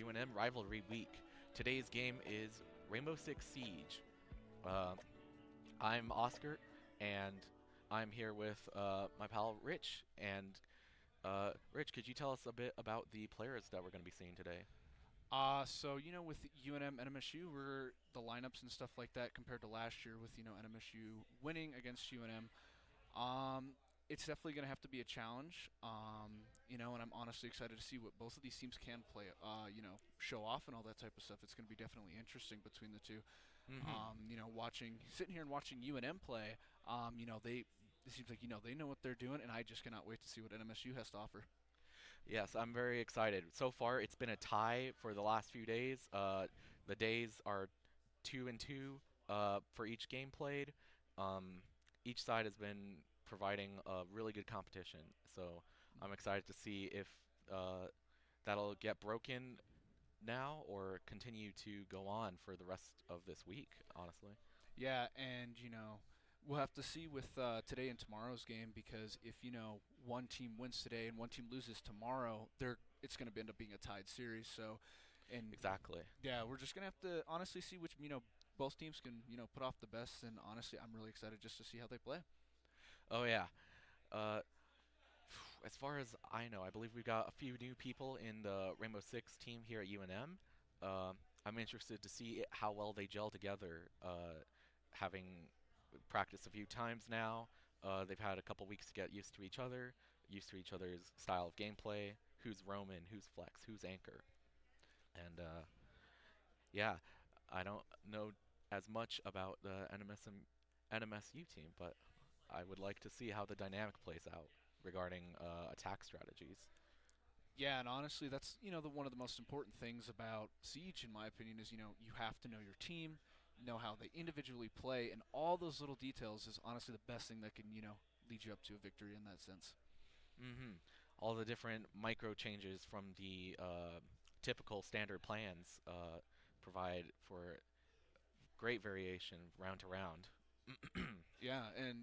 UNM Rivalry Week. Today's game is Rainbow Six Siege. Uh, I'm Oscar, and I'm here with my pal Rich. And Rich, could you tell us a bit about the players that we're going to be seeing today? With UNM, NMSU, we're the lineups and stuff like that compared to last year with NMSU winning against UNM. Um, it's definitely going to have to be a challenge. And I'm honestly excited to see what both of these teams can play. Show off and all that type of stuff. It's going to be definitely interesting between the two. Mm-hmm. Sitting here and watching UNM play. It seems like they know what they're doing, and I just cannot wait to see what NMSU has to offer. Yes, I'm very excited. So far, it's been a tie for the last few days. The days are 2-2 for each game played. Um, each side has been providing a really good competition. So I'm excited to see if that'll get broken now or continue to go on for the rest of this week, honestly. Yeah, and we'll have to see with today and tomorrow's game because if one team wins today and one team loses tomorrow, it's going to end up being a tied series. So, and Exactly. yeah, we're just going to have to honestly see which both teams can put off the best. And honestly, I'm really excited just to see how they play. Oh, yeah. Uh, as far as I know, I believe we've got a few new people in the Rainbow Six team here at UNM. I'm interested to see how well they gel together. Having practiced a few times now, they've had a couple weeks to get used to each other's style of gameplay. Who's Roman? Who's Flex? Who's Anchor? And yeah, I don't know as much about the NMSU team, but I would like to see how the dynamic plays out regarding attack strategies. Yeah, and honestly, that's the one of the most important things about Siege, in my opinion, is you have to know your team, know how they individually play, and all those little details is honestly the best thing that can lead you up to a victory in that sense. Hmm. All the different micro changes from the typical standard plans provide for great variation round to round. Yeah, and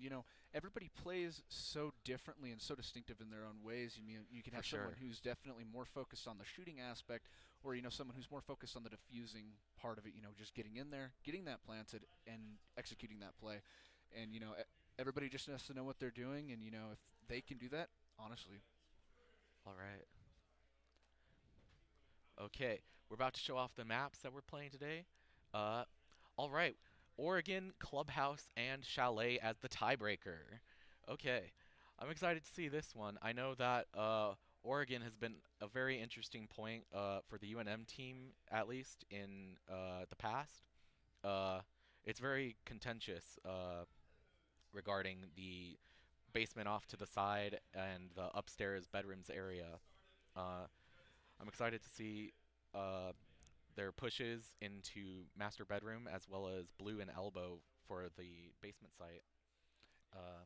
everybody plays so differently and so distinctive in their own ways. You can For have someone sure. who's definitely more focused on the shooting aspect, or someone who's more focused on the diffusing part of it. Just getting in there, getting that planted, and executing that play. And everybody just has to know what they're doing, and if they can do that, honestly. All right. Okay, we're about to show off the maps that we're playing today. Uh, all right, Oregon, Clubhouse, and Chalet as the tiebreaker. Okay, I'm excited to see this one. I know that Oregon has been a very interesting point for the UNM team, at least in the past. Uh, it's very contentious regarding the basement off to the side and the upstairs bedrooms area. Uh, I'm excited to see uh, their pushes into master bedroom as well as blue and elbow for the basement site. Uh,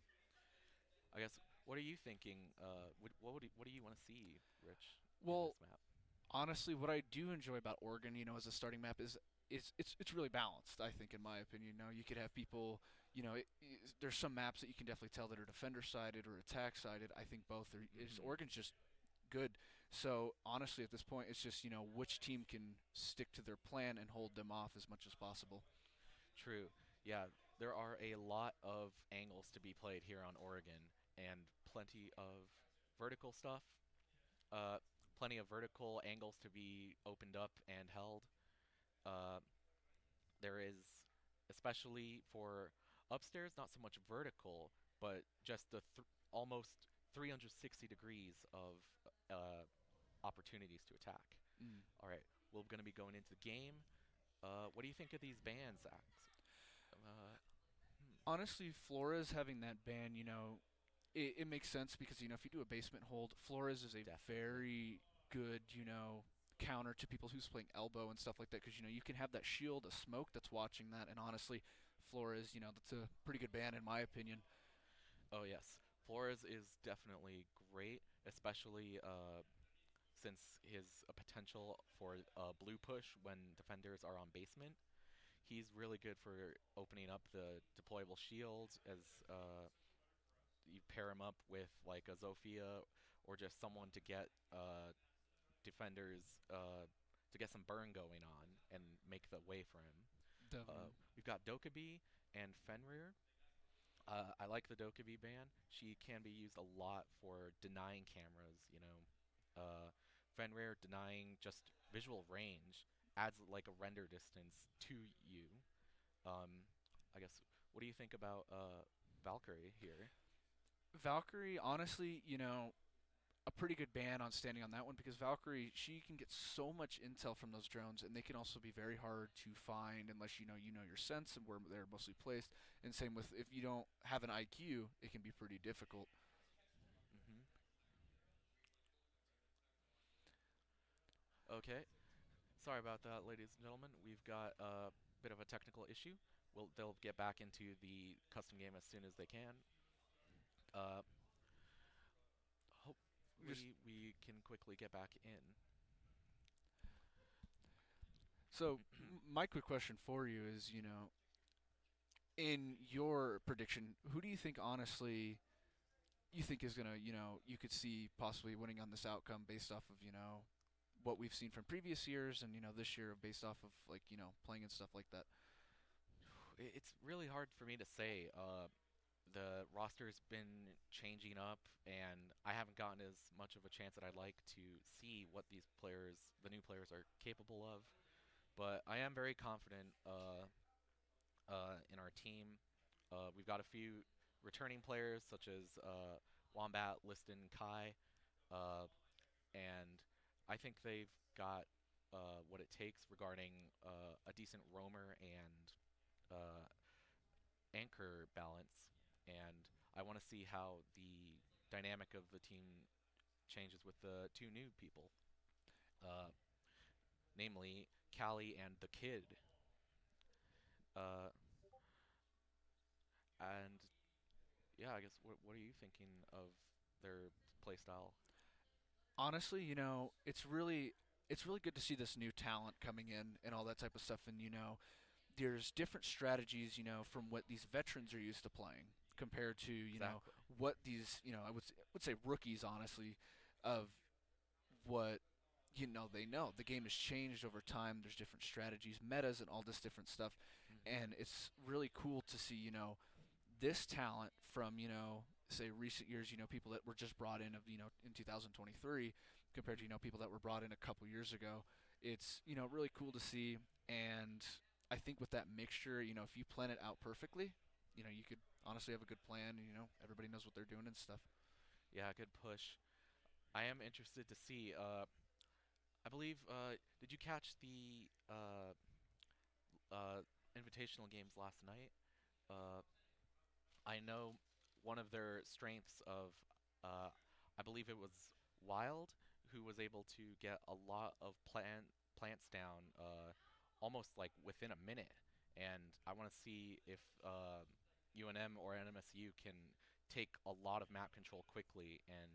I guess what are you thinking? What do you want to see, Rich, in Well, this map? honestly, what I do enjoy about Oregon, as a starting map is it's really balanced. I think, in my opinion, you could have people, there's some maps that you can definitely tell that are defender sided or attack sided. I think both are. Hmm. Oregon's just good. So honestly, at this point, it's just which team can stick to their plan and hold them off as much as possible. True. Yeah, there are a lot of angles to be played here on Oregon, and plenty of vertical stuff. Uh, Plenty of vertical angles to be opened up and held. Uh, there is, especially for upstairs, not so much vertical, but just the almost 360 degrees of opportunities to attack. Mm. All right, we're going to be going into the game. What do you think of these bands, Ax? Uh, hmm, Honestly, Flores having that ban, it makes sense because if you do a basement hold, Flores is a definitely. very good counter to people who's playing elbow and stuff like that because you can have that shield, a smoke that's watching that, and honestly, Flores, that's a pretty good ban in my opinion. Oh yes, Flores is definitely great, especially since his potential for blue push when defenders are on basement. He's really good for opening up the deployable shields as you pair him up with like a Zofia or just someone to get defenders to get some burn going on and make the way for him. Definitely. We've got Dokkaebi and Fenrir. I like the Dokkaebi ban. She can be used a lot for denying cameras. Fenrir denying just visual range adds like a render distance to you. Um, I guess. What do you think about Valkyrie here? Valkyrie, honestly, a pretty good ban on standing on that one because Valkyrie, she can get so much intel from those drones, and they can also be very hard to find unless you know your sense and where they're mostly placed. And same with if you don't have an IQ, it can be pretty difficult. Hmm. Okay. Sorry about that, ladies and gentlemen. We've got a bit of a technical issue. They'll get back into the custom game as soon as they can. Uh, Just Hopefully, we can quickly get back in. so, my quick question for you is, in your prediction, who do you think honestly you think is gonna, you could see possibly winning on this outcome based off of, what we've seen from previous years and this year based off of like playing and stuff like that. It's really hard for me to say. The roster's been changing up, and I haven't gotten as much of a chance that I'd like to see what these players, the new players, are capable of. But I am very confident in our team. We've got a few returning players such as Wombat, Liston, Kai, uh, and I think they've got what it takes regarding a decent roamer and anchor balance. And I want to see how the dynamic of the team changes with the two new people, uh, namely Callie and the Kid. Uh, and yeah, I guess what are you thinking of their playstyle? Honestly, it's really good to see this new talent coming in and all that type of stuff. And there's different strategies, from what these veterans are used to playing compared to Exactly. what these I would say rookies honestly of what they know. The game has changed over time. There's different strategies, metas, and all this different stuff, Hmm. and it's really cool to see this talent from say recent years. People that were just brought in of in 2023 compared to Hmm. people that were brought in a couple years ago. It's really cool to see, and I think with that mixture, if you plan it out perfectly, you could honestly have a good plan. Everybody knows what they're doing and stuff. Yeah, good push. I am interested to see. I believe. Did you catch the invitational games last night? Uh, I know one of their strengths of, I believe it was Wild, who was able to get a lot of plants down, almost like within a minute. And I want to see if UNM or NMSU can take a lot of map control quickly and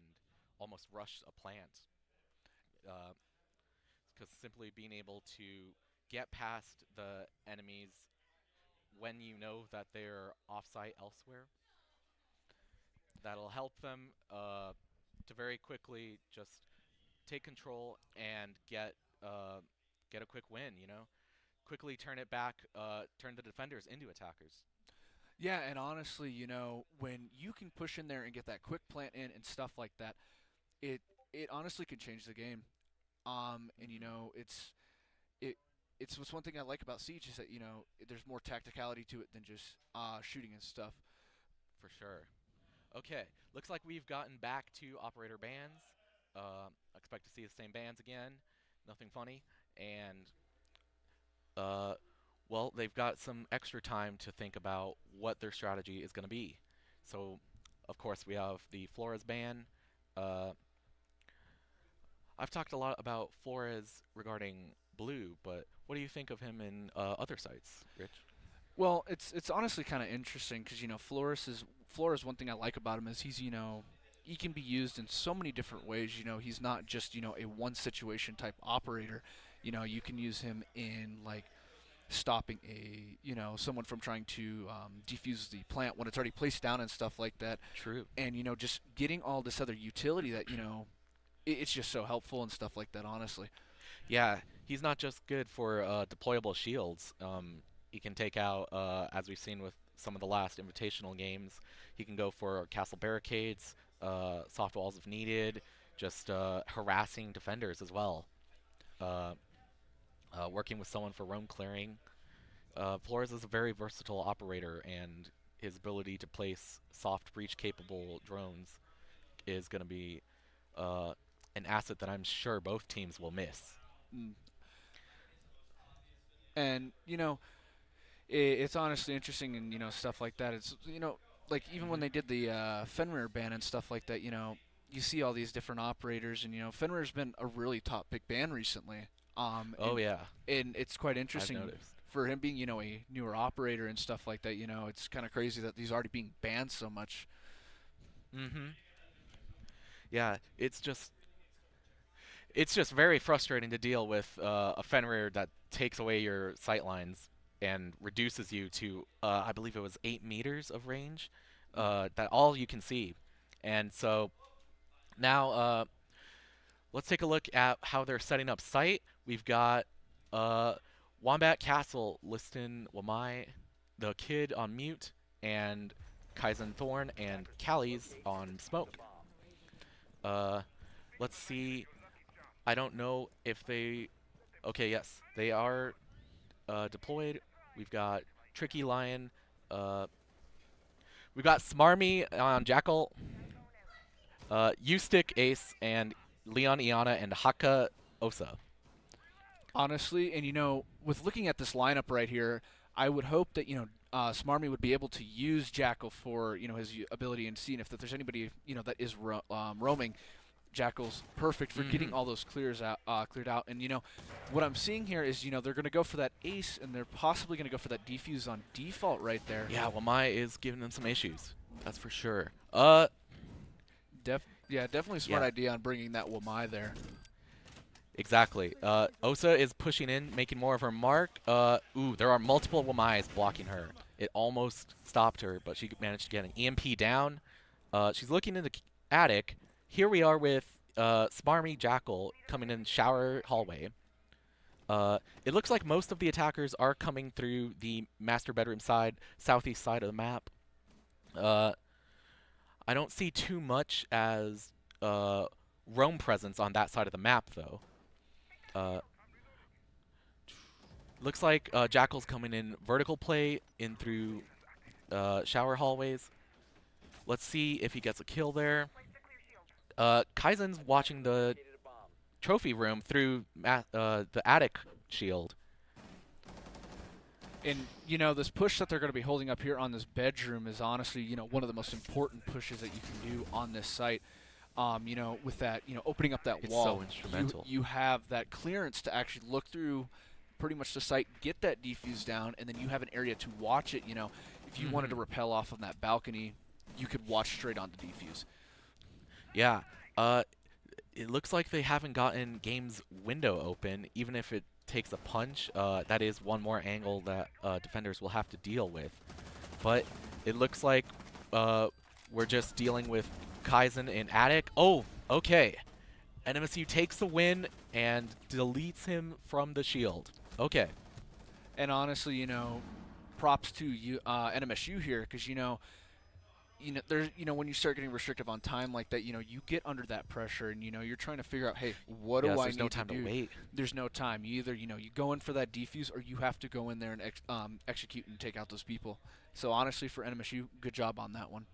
almost rush a plant. Because simply being able to get past the enemies when you know that they're offsite elsewhere, that'll help them to very quickly just take control and get a quick win. Quickly turn it back, turn the defenders into attackers. Yeah, and honestly, when you can push in there and get that quick plant in and stuff like that, it it honestly can change the game. And Hmm. it it's what's one thing I like about Siege is that there's more tacticality to it than just shooting and stuff. For sure. Okay, looks like we've gotten back to operator bans. Expect to see the same bans again. Nothing funny. And uh, well, they've got some extra time to think about what their strategy is going to be. So, of course, we have the Flores ban. Uh, I've talked a lot about Flores regarding Blue, but what do you think of him in other sites, Rich? Well, it's honestly kind of interesting because Flores. One thing I like about him is he can be used in so many different ways. He's not just a one situation type operator. You can use him in like stopping someone from trying to defuse the plant when it's already placed down and stuff like that, True. and just getting all this other utility that it's just so helpful and stuff like that. Honestly. Yeah, he's not just good for deployable shields. He can take out, as we've seen with some of the last invitational games, he can go for castle barricades, soft walls if needed, just harassing defenders as well. Uh, Working with someone for roam clearing. Flores is a very versatile operator, and his ability to place soft breach capable drones is going to be uh, an asset that I'm sure both teams will miss. Mm. And it's honestly interesting, and stuff like that. It's like even when Hmm. they did the Fenrir ban and stuff like that, you see all these different operators, and Fenrir's been a really top pick ban recently. Oh And yeah, it's quite I've interesting noticed. for him being a newer operator and stuff like that. It's kind of crazy that he's already being banned so much. Hmm. Yeah, it's just very frustrating to deal with a Fenrir that takes away your sight lines and reduces you to I believe it was 8 meters of range, Mm. that all you can see. And so now let's take a look at how they're setting up site. We've got uh, Wombat Castle listing Wamai, the kid on mute, and Kaizen Thorn and Callie's on smoke. Uh, let's see. I don't know if they. Okay, yes, they are deployed. We've got Tricky Lion. Uh, we've got Smarmy on Jackal, U-Stick Ace, and Leon Iana and Haka Osa. Honestly, and with looking at this lineup right here, I would hope that Smarmy would be able to use Jackal for his ability and seeing if that there's anybody that is roaming. Jackal's perfect for getting Hmm. all those cleared out. And what I'm seeing here is they're going to go for that ace, and they're possibly going to go for that defuse on default right there. Yeah, Wamai is giving them some issues. That's for sure. Yeah, definitely a smart Yeah, idea on bringing that Wamai there. exactly. Osa is pushing in, making more of her mark. Ooh, there are multiple Wamais blocking her. It almost stopped her, but she managed to get an EMP down. She's looking in the attic. Here we are with Smarmy Jackal coming in shower hallway. It looks like most of the attackers are coming through the master bedroom side, southeast side of the map. Uh, I don't see too much as roam presence on that side of the map, though. Uh, Looks like Jackal's coming in vertical play in through shower hallways. Let's see if he gets a kill there. Kaizen's watching the trophy room through the attic shield. And this push that they're going to be holding up here on this bedroom is honestly one of the most important pushes that you can do on this site. With that opening up that It's wall, so instrumental. you have that clearance to actually look through pretty much the site, get that defuse down, and then you have an area to watch it. If you wanted to Hmm. rappel off on that balcony, you could watch straight on the defuse. Yeah. Uh, it looks like they haven't gotten game's window open, even if it takes a punch. That is one more angle that defenders will have to deal with. But it looks like uh, we're just dealing with Kaizen in attic. Oh, okay. NMSU takes the win and deletes him from the shield. Okay. And honestly, props to NMSU here because there's when you start getting restrictive on time like that, you get under that pressure, and you're trying to figure out, hey, what do Yes, I there's no need to time to do? wait. There's no time. You either you go in for that defuse, or you have to go in there and execute and take out those people. So honestly, for NMSU, good job on that one.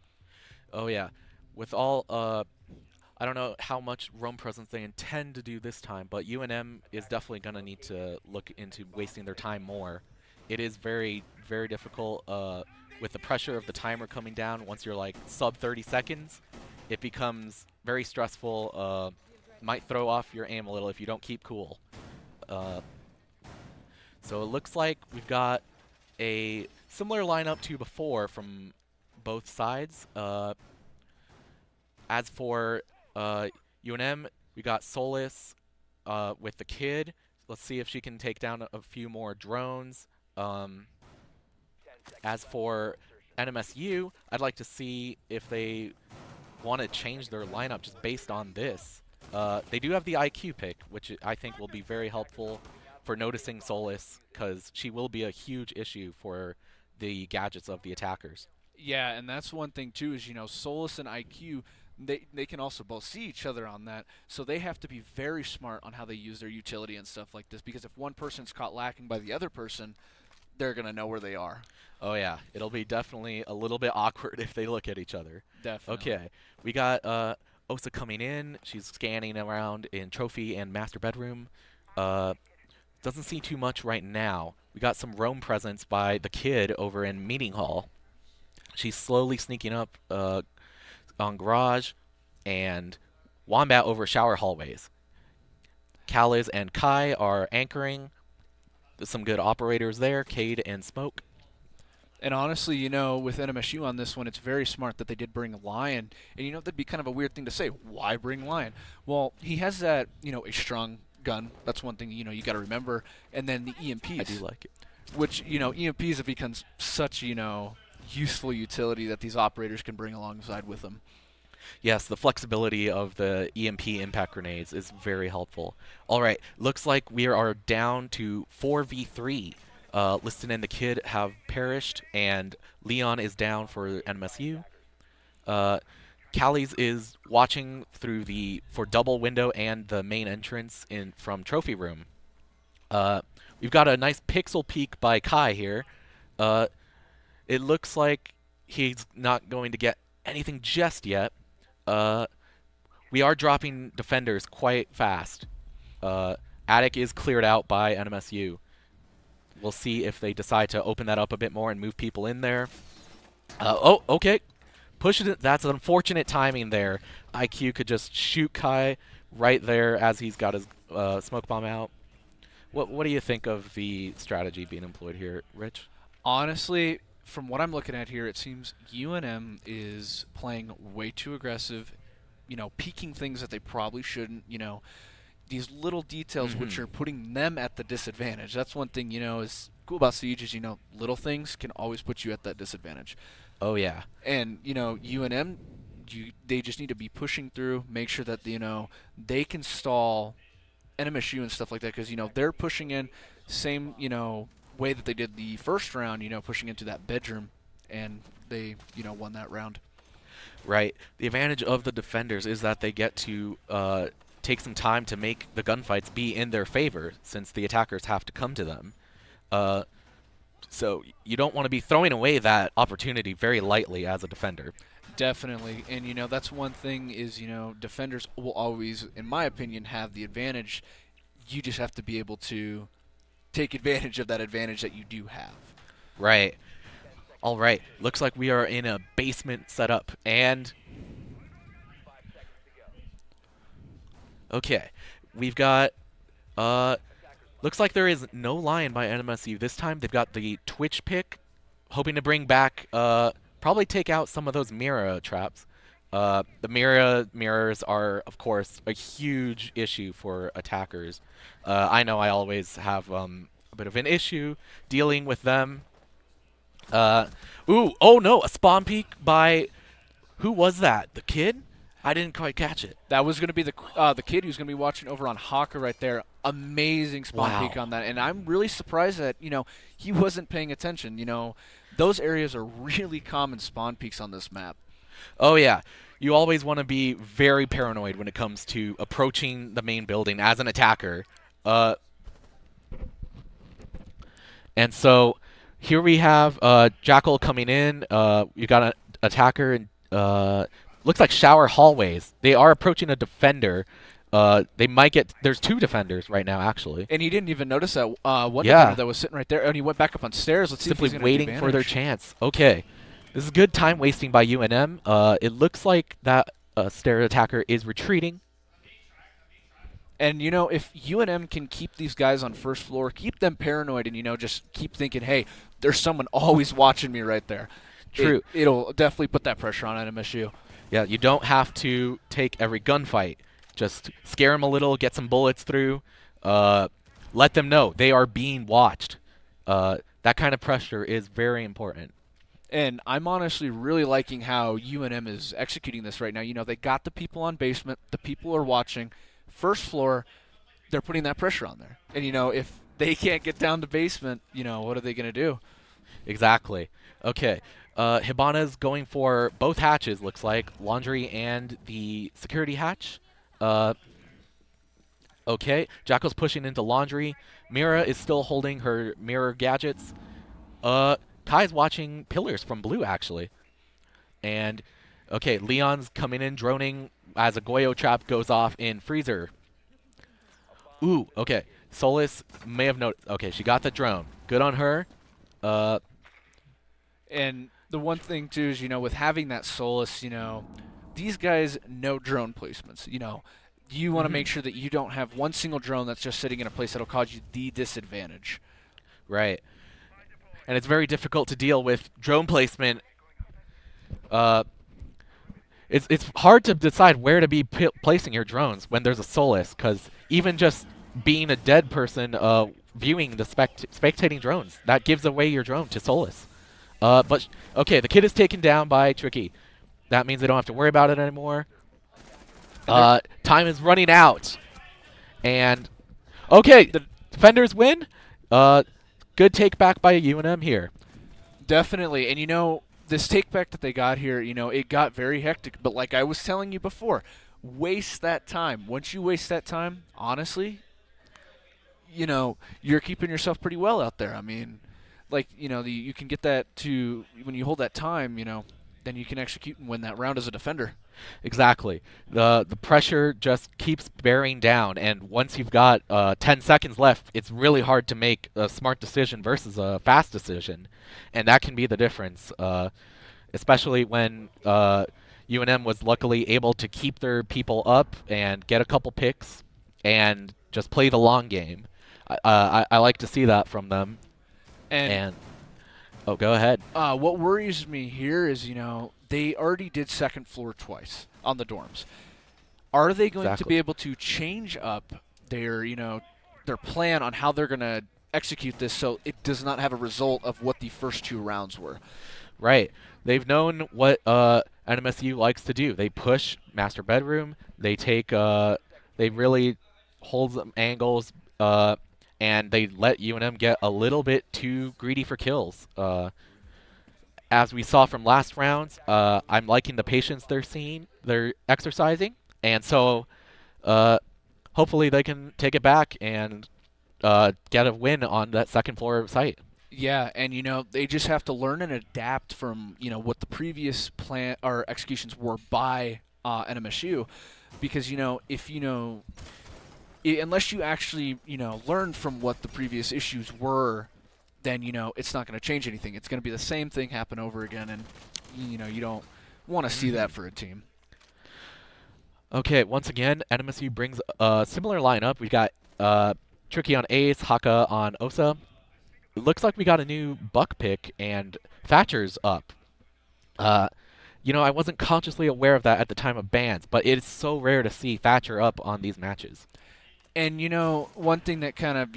Oh yeah. With all I don't know how much roam presence they intend to do this time, but UNM is definitely going to need to look into wasting their time more. It is very, very difficult with the pressure of the timer coming down. Once you're like sub 30 seconds, it becomes very stressful. Might throw off your aim a little if you don't keep cool. Uh, so it looks like we've got a similar lineup to before from both sides. As for UNM, we got Solus with the kid. Let's see if she can take down a few more drones. Um, as for NMSU, I'd like to see if they want to change their lineup just based on this. They do have the IQ pick, which I think will be very helpful for noticing Solus, because she will be a huge issue for the gadgets of the attackers. Yeah, and that's one thing too is Solus and IQ they can also both see each other on that, so they have to be very smart on how they use their utility and stuff like this. Because if one person's caught lacking by the other person, they're gonna know where they are. Oh yeah, it'll be definitely a little bit awkward if they look at each other. Definitely. Okay, we got Osa coming in. She's scanning around in trophy and master bedroom. Uh, doesn't see too much right now. We got some roam presence by the kid over in meeting hall. She's slowly sneaking up on garage and Wombat over shower hallways. Kaliz and Kai are anchoring. There's some good operators there, Cade and Smoke. And honestly, with NMSU on this one, it's very smart that they did bring Lion. And that'd be kind of a weird thing to say. Why bring Lion? Well, he has that, a strong gun. That's one thing, you got to remember. And then the I do EMPs, like it. which, EMPs have become such, useful utility that these operators can bring alongside with them. Yes, the flexibility of the EMP impact grenades is very helpful. All right, looks like we are down to 4v3. Liston and the kid have perished, and Leon is down for NMSU. Uh, Callies is watching through for double window and the main entrance in from trophy room. Uh, we've got a nice pixel peek by Kai here. Uh, it looks like he's not going to get anything just yet. Uh, we are dropping defenders quite fast. Uh, Attic is cleared out by NMSU. We'll see if they decide to open that up a bit more and move people in there. Oh, okay. Push it. That's unfortunate timing there. IQ could just shoot Kai right there as he's got his smoke bomb out. What do you think of the strategy being employed here, Rich? Honestly, from what I'm looking at here, it seems UNM is playing way too aggressive, peeking things that they probably shouldn't, these little details which Mm-hmm. are putting them at the disadvantage. That's one thing, is cool about Siege is, little things can always put you at that disadvantage. Oh yeah. And, UNM, they just need to be pushing through, make sure that, they can stall NMSU and stuff like that because, they're pushing in same, way that they did the first round, pushing into that bedroom, and they, won that round. Right. The advantage of the defenders is that they get to take some time to make the gunfights be in their favor, since the attackers have to come to them. Uh, so you don't want to be throwing away that opportunity very lightly as a defender. Definitely, and that's one thing is defenders will always, in my opinion, have the advantage. You just have to be able to take advantage of that advantage that you do have. Right. All right. Looks like we are in a basement setup, and okay, we've got looks like there is no lion by NMSU this time. They've got the Twitch pick, hoping to bring back, probably take out some of those mirror traps. The mirrors are, of course, a huge issue for attackers. I know I always have a bit of an issue dealing with them. Uh, oh no, a spawn peek by who was that? The kid? I didn't quite catch it. That was going to be the kid who's going to be watching over on Haka right there. Amazing spawn peek Wow. on that, and I'm really surprised that he wasn't paying attention. Those areas are really common spawn peaks on this map. Oh yeah, you always want to be very paranoid when it comes to approaching the main building as an attacker. Uh, and so here we have Jackal coming in. You got an attacker and looks like shower hallways. They are approaching a defender. They might get. There's two defenders right now, actually. And he didn't even notice that one Yeah. defender that was sitting right there, and he went back up on stairs. Let's see if Simply he's going to waiting for their chance. Okay, this is good time wasting by UNM. It looks like that stair attacker is retreating. And if UNM can keep these guys on first floor, keep them paranoid, and just keep thinking, hey, there's someone always watching me right there. True. It'll definitely put that pressure on NMSU. Yeah, you don't have to take every gunfight. Just scare them a little, get some bullets through. Let them know they are being watched. That kind of pressure is very important. And I'm honestly really liking how UNM is executing this right now. They got the people on basement, the people are watching. First floor, they're putting that pressure on there. And if they can't get down to basement, what are they going to do? Exactly. Okay. Hibana's going for both hatches, looks like. Laundry and the security hatch. Uh, okay. Jackal's pushing into laundry. Mira is still holding her mirror gadgets. Uh, Kai's watching pillars from blue, actually. And, okay, Leon's coming in, droning as a Goyo trap goes off in freezer. Ooh, okay. Solus may have noticed. Okay, she got the drone. Good on her. Uh, And the one thing too is, with having that Solus, these guys know drone placements. You want to mhm. make sure that you don't have one single drone that's just sitting in a place that'll cause you the disadvantage. Right. And it's very difficult to deal with drone placement. Uh, it's hard to decide where to be placing your drones when there's a Solus, because even just being a dead person, viewing the spectating drones, that gives away your drone to Solus. But okay, the kid is taken down by Tricky. That means they don't have to worry about it anymore. And they're Time is running out, and okay, the defenders win. Uh, Good take back by UNM here. Definitely. And this take back that they got here, it got very hectic. But like I was telling you before, waste that time. Once you waste that time, honestly, you're keeping yourself pretty well out there. I mean, like, you can get that to when you hold that time, then you can execute and win that round as a defender. Exactly. The pressure just keeps bearing down, and once you've got 10 seconds left, it's really hard to make a smart decision versus a fast decision, and that can be the difference. Especially when UNM was luckily able to keep their people up and get a couple picks and just play the long game. I like to see that from them. And And oh, go ahead. what worries me here is, they already did second floor twice on the dorms. Are they going to Exactly. be able to change up their plan on how they're going to execute this so it does not have a result of what the first two rounds were? Right. They've known what NMSU likes to do. They push master bedroom. They take. They really hold some angles. And they let UNM get a little bit too greedy for kills. As we saw from last rounds, I'm liking the patience they're exercising, and so uh, hopefully they can take it back and get a win on that second floor site. Yeah, and they just have to learn and adapt from what the previous plan or executions were by NMSU, because if unless you actually learn from what the previous issues were, then it's not going to change anything. It's going to be the same thing happen over again, and you don't want to see that hmm for a team. Okay, once again, NMSU brings a similar lineup. We got Tricky on Ace, Haka on Osa. It looks like we got a new Buck pick, and Thatcher's up. Uh, I wasn't consciously aware of that at the time of bans, but it is so rare to see Thatcher up on these matches. And one thing that kind of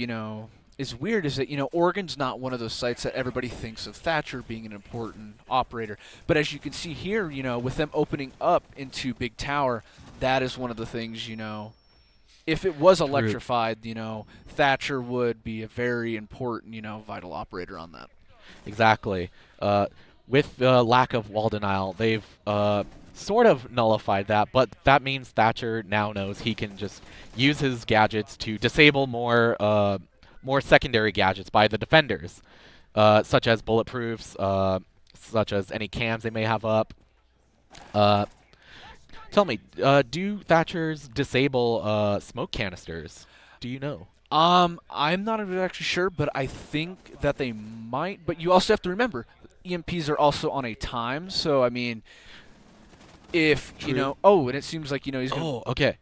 is weird is that Oregon's not one of those sites that everybody thinks of Thatcher being an important operator. But as you can see here, with them opening up into Big Tower, that is one of the things if it was True. electrified, Thatcher would be a very important vital operator on that. Exactly. With the lack of wall denial, they've sort of nullified that, but that means Thatcher now knows he can just use his gadgets to disable more secondary gadgets by the defenders, such as bulletproofs, such as any cams they may have up. Uh, Tell me, do Thatchers disable smoke canisters? Do you know? I'm not actually sure, but I think that they might. But you also have to remember, EMPs are also on a time. So I mean, if True. oh, and it seems like he's gonna. Oh, okay.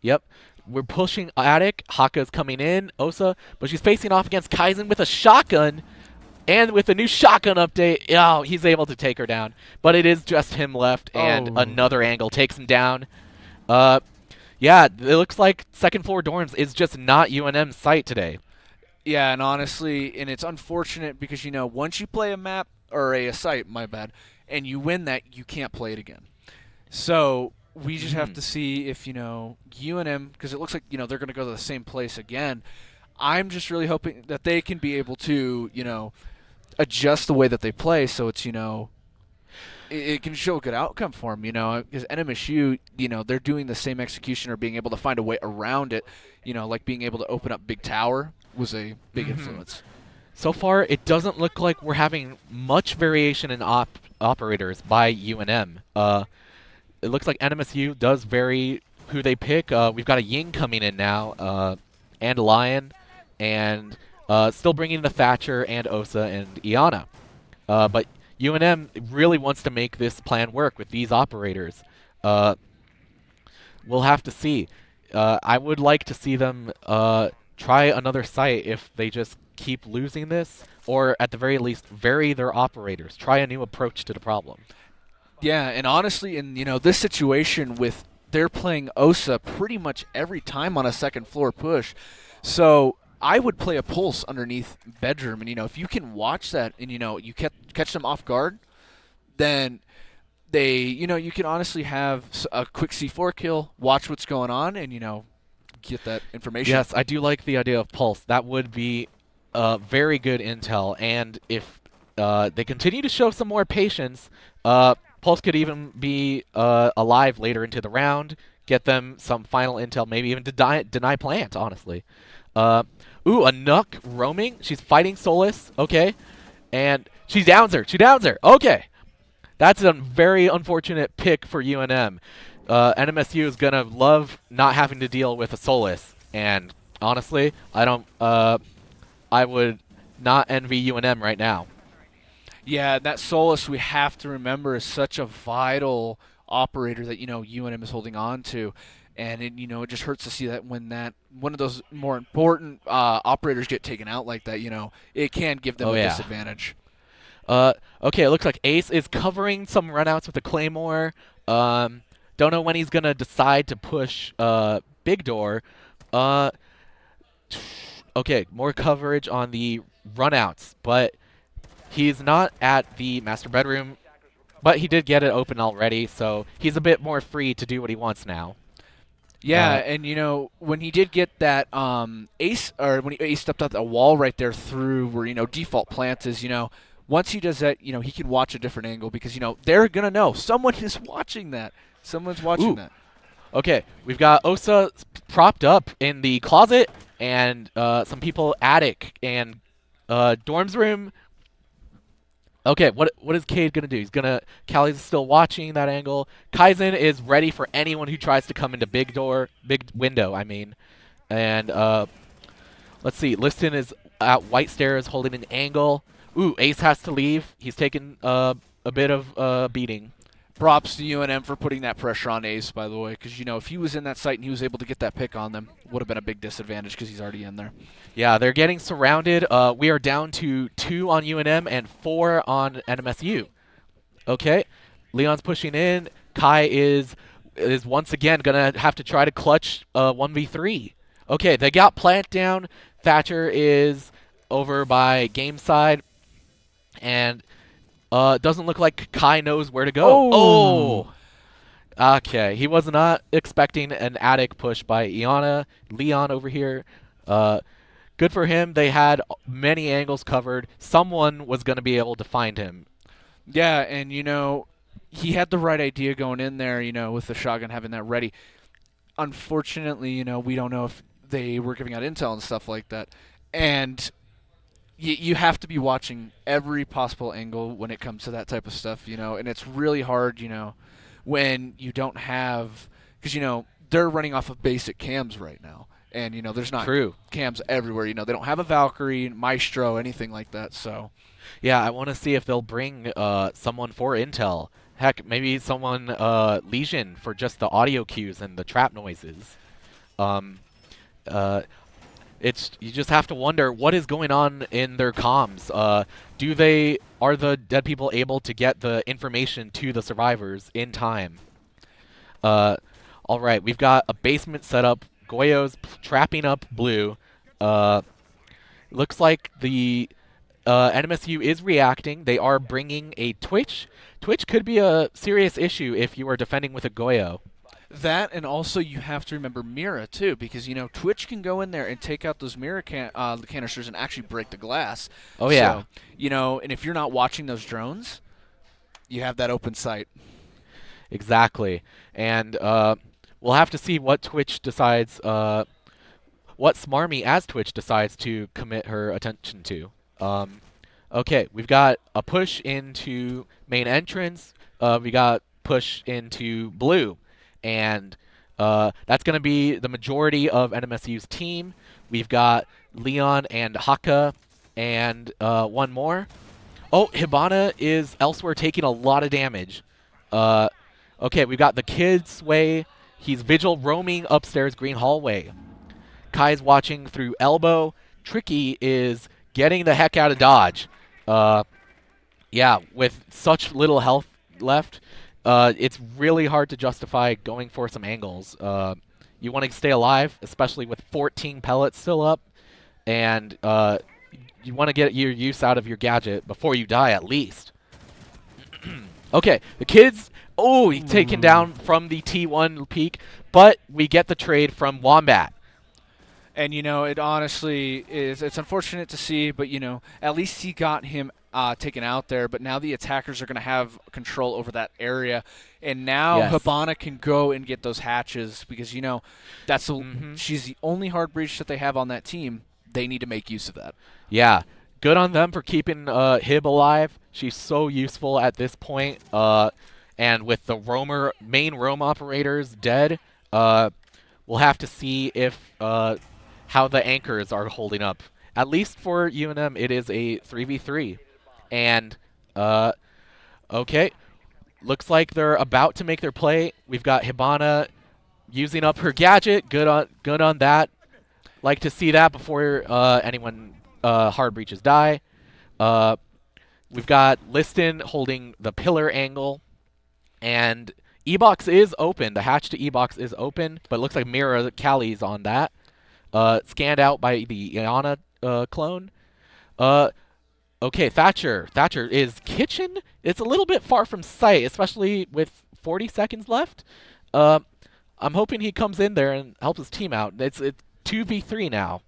Yep. We're pushing Attic. Haka's coming in, Osa, but she's facing off against Kaizen with a shotgun. And with the new shotgun update, oh, he's able to take her down. But it is just him left, and Oh, another angle takes him down. Uh, yeah, it looks like second floor dorms is just not UNM's site today. yeah, and honestly, and it's unfortunate because once you play a map, or a site, my bad, and you win that, you can't play it again. So we just have Mm-hmm. to see if UNM, because it looks like they're going to go to the same place again. I'm just really hoping that they can be able to adjust the way that they play, so it's it can show a good outcome for them, because NMSU, they're doing the same execution or being able to find a way around it, like being able to open up Big Tower was a big Mm-hmm. influence. So far, it doesn't look like we're having much variation in operators by UNM. It looks like NMSU does vary who they pick. We've got a Ying coming in now, and a Lion, and still bringing the Thatcher and Osa and Iana. But UNM really wants to make this plan work with these operators. Uh, we'll have to see. I would like to see them try another site if they just keep losing this, or at the very least, vary their operators. Try a new approach to the problem. Yeah, and honestly, in this situation with they're playing Osa pretty much every time on a second floor push, so I would play a pulse underneath bedroom, and if you can watch that and you catch them off guard, then they you can honestly have a quick C4 kill, watch what's going on, and get that information. Yes, I do like the idea of Pulse. That would be very good intel, and if they continue to show some more patience, Pulse could even be alive later into the round, get them some final intel, maybe even deny plant, honestly. Uh, a Nook roaming. She's fighting Solus, okay, and she downs her. She downs her, okay. That's a very unfortunate pick for UNM. NMSU is gonna love not having to deal with a Solus, and honestly, I don't. I would not envy UNM right now. Yeah, that Solus we have to remember is such a vital operator that UNM is holding on to, and it just hurts to see that when that one of those more important operators get taken out like that, it can give them Oh a yeah. disadvantage. Uh, okay, it looks like Ace is covering some runouts with a Claymore. Um, don't know when he's gonna decide to push Big Door. Uh, okay, more coverage on the runouts, but he's not at the master bedroom. But he did get it open already, so he's a bit more free to do what he wants now. Yeah, Uh, and when he did get that ace, or when he aced up that wall right there through where default plant is, once he does that, he can watch a different angle because they're gonna know someone is watching that. Someone's watching ooh, that. okay, we've got Osa propped up in the closet, and some people attic and dorms room. Okay, what is Cade gonna do? He's gonna. Callie's still watching that angle. Kaizen is ready for anyone who tries to come into big window. I mean, and let's see. Liston is at White Stairs holding an angle. Ooh, Ace has to leave. He's taken a bit of beating. Props to UNM for putting that pressure on Ace, by the way, because if he was in that site and he was able to get that pick on them, would have been a big disadvantage because he's already in there. Yeah, they're getting surrounded. We are down to 2 on UNM and 4 on NMSU. Okay, Leon's pushing in. Kai is once again gonna have to try to clutch 1v3. Okay, they got plant down. Thatcher is over by game side, and doesn't look like Kai knows where to go. Oh, Oh, okay. He was not expecting an attic push by Iana. Leon over here. Uh, good for him. They had many angles covered. Someone was going to be able to find him. yeah, and he had the right idea going in there, with the shotgun having that ready. Unfortunately, we don't know if they were giving out intel and stuff like that, and you have to be watching every possible angle when it comes to that type of stuff, and it's really hard, when you don't have, because they're running off of basic cams right now, and there's not True. cams everywhere. They don't have a Valkyrie, Maestro, anything like that. So Yeah, I want to see if they'll bring someone for intel. Heck, maybe someone Legion for just the audio cues and the trap noises. Um, uh, it's you just have to wonder what is going on in their comms. Are the dead people able to get the information to the survivors in time? Uh, all right, we've got a basement set up. Goyo's trapping up blue. Uh, looks like the NMSU is reacting. They are bringing a Twitch. Twitch could be a serious issue if you are defending with a Goyo. That, and also you have to remember Mira too, because Twitch can go in there and take out those Mira canisters and actually break the glass. Oh yeah, So and if you're not watching those drones, you have that open sight. exactly. And we'll have to see what Twitch decides. What Smarmy as Twitch decides to commit her attention to. Okay, we've got a push into main entrance. We got push into blue, and that's going to be the majority of NMSU's team. We've got Leon and Haka, and one more. Oh, Hibana is elsewhere taking a lot of damage. Okay, we've got the kid's way. He's vigil roaming upstairs green hallway. Kai's watching through elbow. Tricky is getting the heck out of dodge. Yeah, with such little health left, it's really hard to justify going for some angles. You want to stay alive, especially with 14 pellets still up, and you want to get your use out of your gadget before you die at least. Okay, the kids. Oh, he's taken down from the T1 peak, but we get the trade from Wombat. And it honestly is. It's unfortunate to see, but at least he got him taken out there. But now the attackers are going to have control over that area, and now Yes. Hibana can go and get those hatches because that's she's the only hard breach that they have on that team. They need to make use of that. Yeah, good on them for keeping Hib alive. She's so useful at this point. And with the main roam operators dead, we'll have to see if how the anchors are holding up. At least for UNM, it is a 3v3. And, okay, looks like they're about to make their play. We've got Hibana using up her gadget. Good on that. Like to see that before anyone hard breaches die. We've got Liston holding the pillar angle. And E-Box is open. The hatch to E-Box is open, but it looks like Mira Callie's on that. Scanned out by the Iana clone. Okay, Thatcher. Thatcher is kitchen. It's a little bit far from sight, especially with 40 seconds left. I'm hoping he comes in there and helps his team out. It's 2v3 now.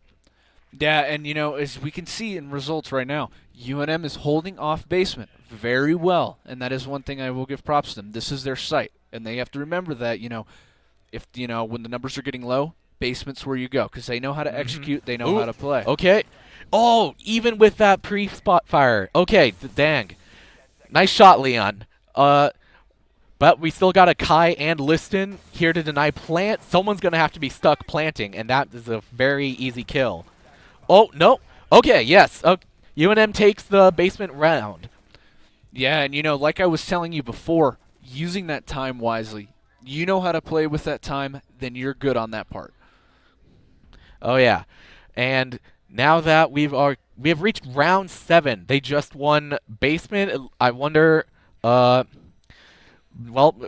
Yeah, and as we can see in results right now, UNM is holding off basement very well, and that is one thing I will give props to them. This is their site, and they have to remember that if when the numbers are getting low, basement's where you go because they know how to execute, they know how to play. Okay. Oh, even with that pre-spot fire. Okay, dang. Nice shot, Leon. But we still got a Kai and Liston here to deny plant. Someone's going to have to be stuck planting, and that is a very easy kill. Oh, no. Okay, yes. UNM takes the basement round. Yeah, and like I was telling you before, using that time wisely. You know how to play with that time, then you're good on that part. Oh, yeah. And now that we have reached round 7, they just won basement. I wonder... well,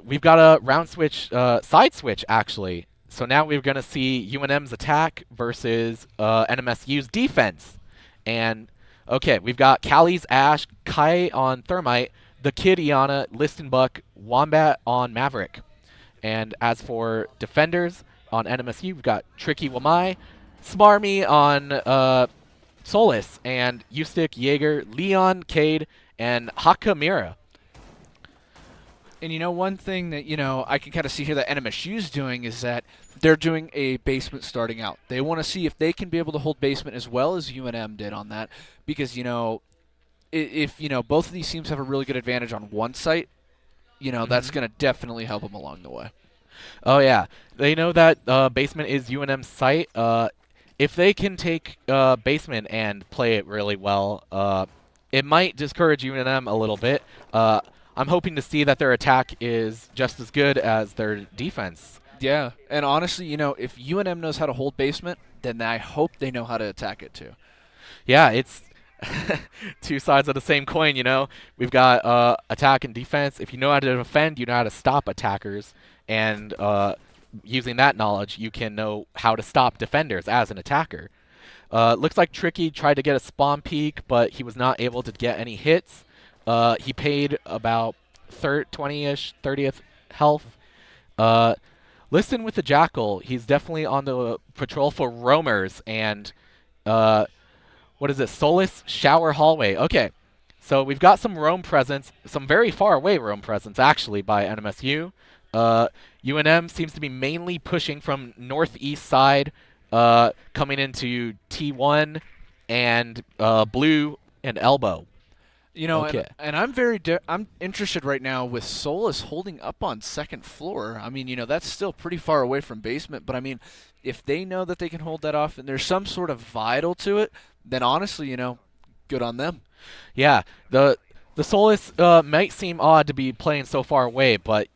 we've got a round switch, side switch, actually. So now we're going to see UNM's attack versus NMSU's defense. And, okay, we've got Callie's Ash, Kai on Thermite, the Kid Iana, Listenbuck, Wombat on Maverick. And as for defenders on NMSU, we've got Tricky Wamai, Smarmy on Solus, and Eustick, Jaeger, Leon, Cade, and Hakamira. And one thing that, I can kind of see here that NMSU's doing is that they're doing a basement starting out. They want to see if they can be able to hold basement as well as UNM did on that because, if, both of these teams have a really good advantage on one site, that's going to definitely help them along the way. Oh, yeah. They know that basement is UNM's site. If they can take basement and play it really well, it might discourage UNM a little bit. I'm hoping to see that their attack is just as good as their defense. Yeah, and honestly, if UNM knows how to hold basement, then I hope they know how to attack it too. Yeah, it's two sides of the same coin, We've got attack and defense. If you know how to defend, you know how to stop attackers. And using that knowledge, you can know how to stop defenders as an attacker. Looks like Tricky tried to get a spawn peek, but he was not able to get any hits. He paid about 20-ish, 30th health. Uh, Listen with the Jackal. He's definitely on the patrol for roamers and uh, what is it? Solace Shower Hallway. Okay. So we've got some roam presence, some very far away roam presence actually by NMSU. Uh, UNM seems to be mainly pushing from northeast side, coming into T1 and Blue and Elbow. You know, Okay. and I'm interested right now with Solus holding up on second floor. I mean, that's still pretty far away from basement, but I mean, if they know that they can hold that off and there's some sort of vital to it, then honestly, good on them. Yeah, the Solus might seem odd to be playing so far away, but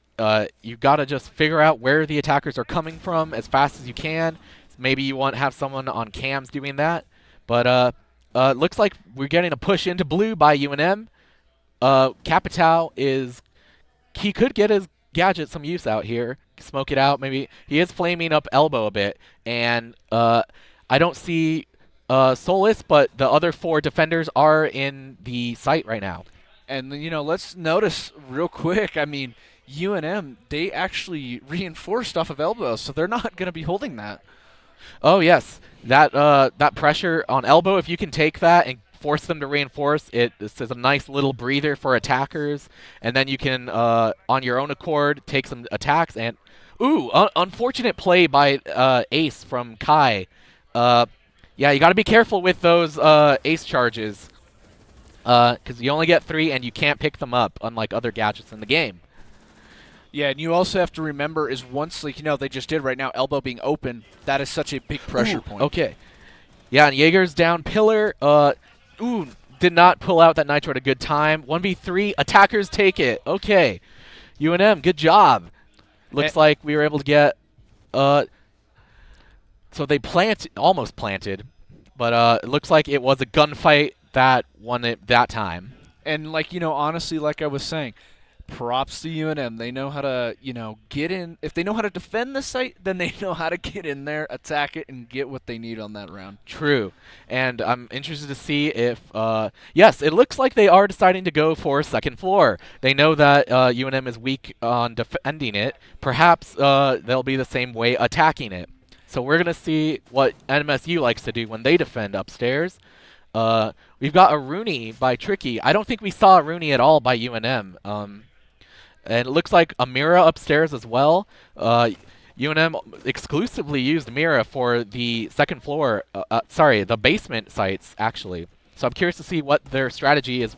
you gotta just figure out where the attackers are coming from as fast as you can. Maybe you want to have someone on cams doing that, but looks like we're getting a push into blue by UNM. Capital is he could get his gadget some use out here, smoke it out. Maybe he is flaming up elbow a bit, and I don't see Solus, but the other four defenders are in the site right now. And let's notice real quick. I mean, UNM they actually reinforced off of elbow, so they're not going to be holding that. Oh yes, that pressure on elbow. If you can take that and force them to reinforce it, this is a nice little breather for attackers, and then you can on your own accord take some attacks. And unfortunate play by Ace from Kai. Yeah, you got to be careful with those Ace charges, because you only get 3 and you can't pick them up, unlike other gadgets in the game. Yeah, and you also have to remember is once they just did right now, elbow being open, that is such a big pressure point. Okay. Yeah, and Jaeger's down pillar. Did not pull out that nitro at a good time. 1v3, attackers take it. Okay. UNM, good job. Looks like we were able to get so they almost planted, but it looks like it was a gunfight that won it that time. And honestly, like I was saying, props to UNM. They know how to, get in. If they know how to defend the site, then they know how to get in there, attack it, and get what they need on that round. True. And I'm interested to see if, yes, it looks like they are deciding to go for second floor. They know that UNM is weak on defending it. Perhaps they'll be the same way attacking it. So we're going to see what NMSU likes to do when they defend upstairs. We've got a Rooney by Tricky. I don't think we saw a Rooney at all by UNM. And it looks like a Mira upstairs as well. UNM exclusively used Mira for the second floor, the basement sites, actually. So I'm curious to see what their strategy is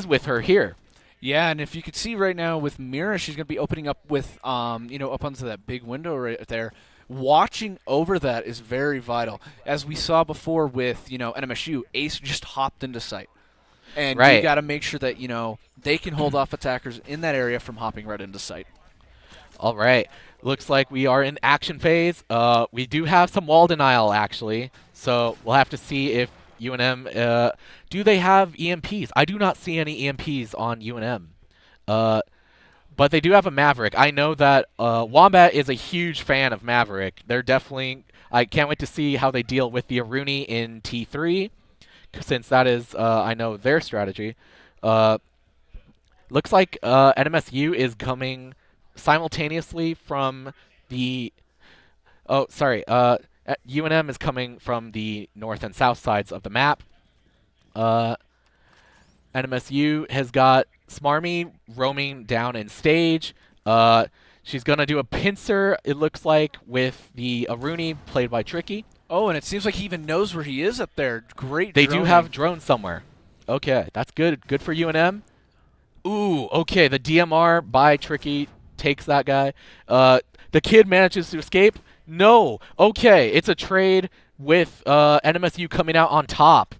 with her here. Yeah, and if you could see right now with Mira, she's going to be opening up with, up onto that big window right there. Watching over that is very vital. As we saw before with, NMSU, Ace just hopped into sight. And right. You got to make sure that, they can hold off attackers in that area from hopping right into sight. All right. Looks like we are in action phase. We do have some wall denial, actually. So we'll have to see if UNM, do they have EMPs? I do not see any EMPs on UNM. But they do have a Maverick. I know that Wombat is a huge fan of Maverick. They're definitely... I can't wait to see how they deal with the Aruni in T3, since that is, I know, their strategy. Looks like NMSU is coming simultaneously from the... Oh, sorry. UNM is coming from the north and south sides of the map. NMSU has got Smarmy roaming down in stage. She's going to do a pincer, it looks like, with the Aruni played by Tricky. Oh, and it seems like he even knows where he is up there. Great They droning. do have drones somewhere. Okay, that's good. Good for UNM. Ooh, okay, the DMR by Tricky takes that guy. The kid manages to escape. No. Okay, it's a trade with NMSU coming out on top.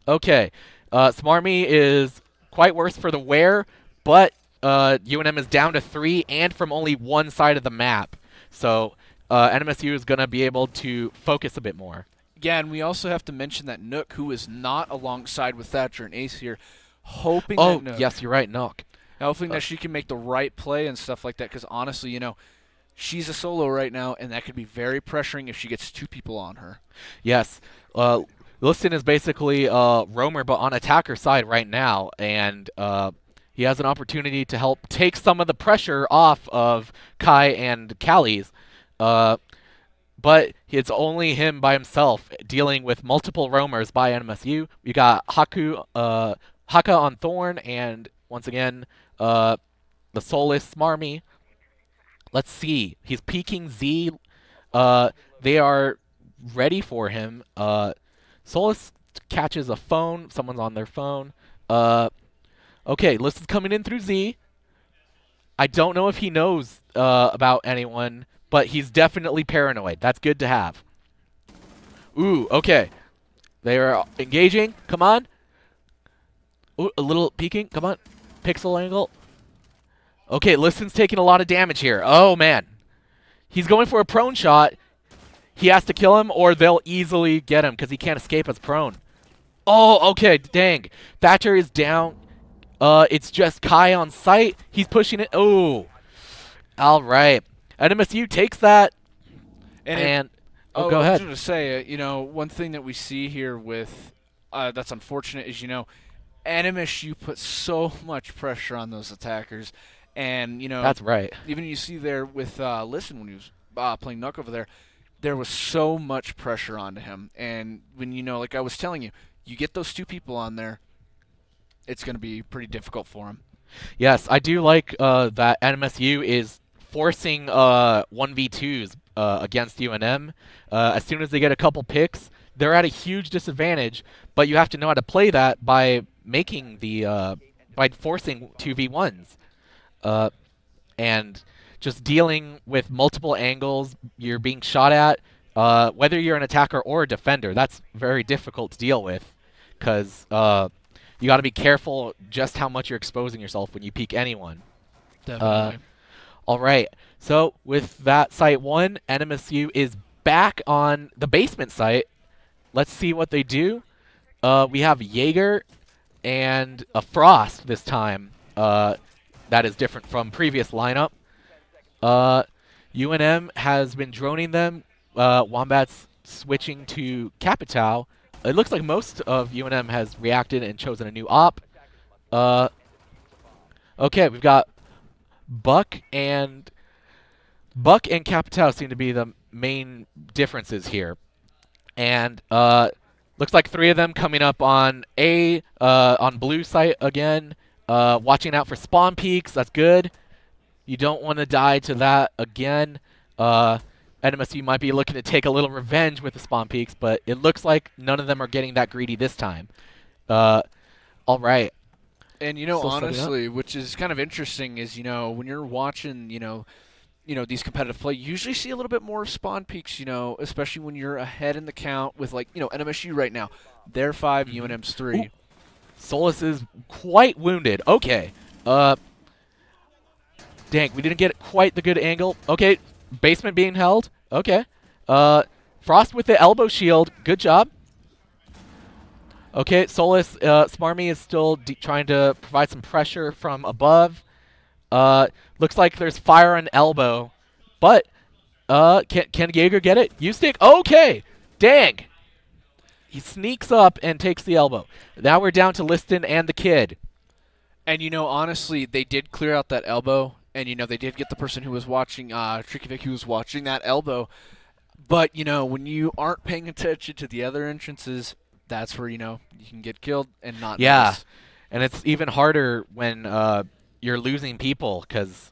Okay. Smarmy is quite worse for the wear, but UNM is down to 3 and from only one side of the map. So NMSU is going to be able to focus a bit more. Yeah, and we also have to mention that Nook, who is not alongside with Thatcher and Ace here, hoping that Nook, yes, you're right, Nook. hoping that she can make the right play and stuff like that, because honestly, she's a solo right now, and that could be very pressuring if she gets two people on her. Yes. Liston is basically roamer, but on attacker side right now, and he has an opportunity to help take some of the pressure off of Kai and Callie's. Uh, but it's only him by himself dealing with multiple roamers by NMSU. We got Haka on Thorn, and once again, the soulless Smarmy. Let's see. He's peeking Z. Uh, they are ready for him. Solus catches a phone. Someone's on their phone. Okay, Liston's coming in through Z. I don't know if he knows about anyone, but he's definitely paranoid. That's good to have. Ooh, okay. They are engaging. Come on. Ooh, a little peeking. Come on. Pixel angle. Okay, Liston's taking a lot of damage here. Oh, man. He's going for a prone shot. He has to kill him, or they'll easily get him because he can't escape as prone. Oh, okay, dang. Thatcher is down. It's just Kai on site. He's pushing it. Oh, all right. NMSU takes that, and Oh, go I was ahead. going to say, one thing that we see here with that's unfortunate is, NMSU put so much pressure on those attackers, and That's right. even you see there with Listen when he was playing Nuck over there, there was so much pressure onto him, and when like I was telling you, you get those two people on there, it's going to be pretty difficult for him. Yes, I do like that NMSU is forcing 1v2s against UNM. As soon as they get a couple picks, they're at a huge disadvantage, but you have to know how to play that by making by forcing 2v1s. And just dealing with multiple angles you're being shot at, whether you're an attacker or a defender, that's very difficult to deal with because you got to be careful just how much you're exposing yourself when you peek anyone. Definitely. All right. So with that site one, NMSU is back on the basement site. Let's see what they do. We have Jaeger and a Frost this time. That is different from previous lineup. UNM has been droning them. Wombat's switching to Capitao. It looks like most of UNM has reacted and chosen a new op. Okay, we've got Buck and Capitao seem to be the main differences here. And looks like three of them coming up on on blue site again. Watching out for spawn peaks. That's good. You don't want to die to that again. NMSU might be looking to take a little revenge with the spawn peaks, but it looks like none of them are getting that greedy this time. All right. And Still setting up. honestly, which is kind of interesting, is when you're watching, these competitive play, you usually see a little bit more spawn peaks, especially when you're ahead in the count with NMSU right now. They're 5, UNM's 3. Ooh. Solus is quite wounded. Okay. Dang, we didn't get quite the good angle. Okay, basement being held. Okay. Frost with the elbow shield. Good job. Okay, Solus, Smarmy is still trying to provide some pressure from above. Looks like there's fire on elbow, but can Jaeger get it? U-stick. Okay, dang. He sneaks up and takes the elbow. Now we're down to Liston and the kid. And honestly, they did clear out that elbow, and they did get the person who was watching, Tricky Vic, who was watching that elbow. But when you aren't paying attention to the other entrances, that's where you can get killed and not Yeah, notice. and it's even harder when you're losing people because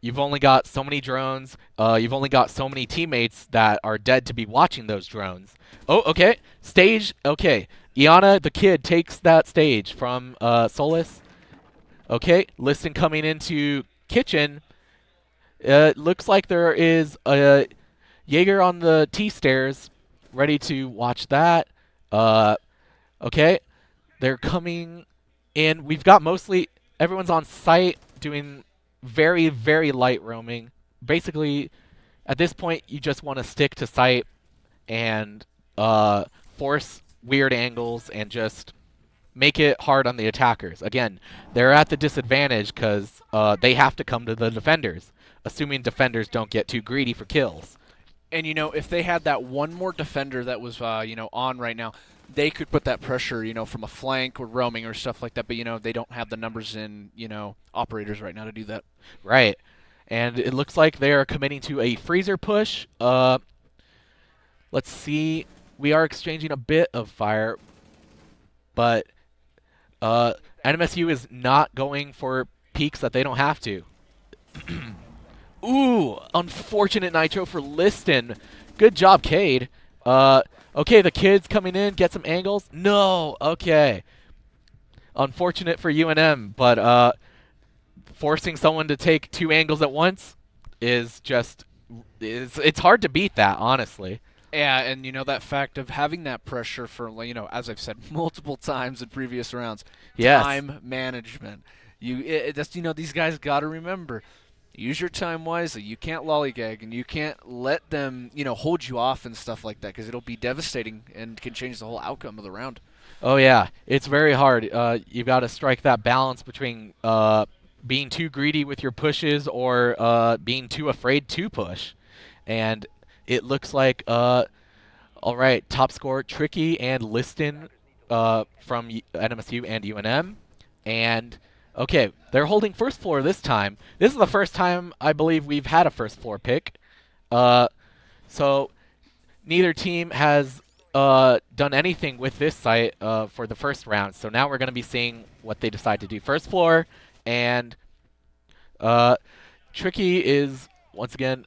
you've only got so many drones. You've only got so many teammates that are dead to be watching those drones. Oh, okay. Stage. Okay. Iana, the kid, takes that stage from Solus. Okay. Liston coming into kitchen. Looks like there is a Jaeger on the T stairs, ready to watch that. Okay. They're coming in. We've got mostly everyone's on site doing very, very light roaming. Basically, at this point, you just want to stick to site and force weird angles and just make it hard on the attackers. Again, they're at the disadvantage because they have to come to the defenders. assuming defenders don't get too greedy for kills. And if they had that one more defender that was on right now, they could put that pressure from a flank or roaming or stuff like that. But they don't have the numbers in operators right now to do that. Right. And it looks like they are committing to a freezer push. Let's see. We are exchanging a bit of fire, but NMSU is not going for peaks that they don't have to. Ooh, unfortunate nitro for Liston. Good job, Cade. Okay, the kids coming in, get some angles. No, okay. Unfortunate for UNM, but forcing someone to take 2 angles at once is just it's hard to beat that, honestly. Yeah, and that fact of having that pressure for as I've said multiple times in previous rounds, Yes. time management. That's these guys got to remember. Use your time wisely. You can't lollygag, and you can't let them, hold you off and stuff like that, because it'll be devastating and can change the whole outcome of the round. Oh yeah, it's very hard. You've got to strike that balance between being too greedy with your pushes or being too afraid to push. And it looks like, all right, top score Tricky and Liston from NMSU and UNM. And okay, they're holding first floor this time. This is the first time I believe we've had a first floor pick. So neither team has done anything with this site for the first round. So now we're going to be seeing what they decide to do. First floor, and Tricky is, once again,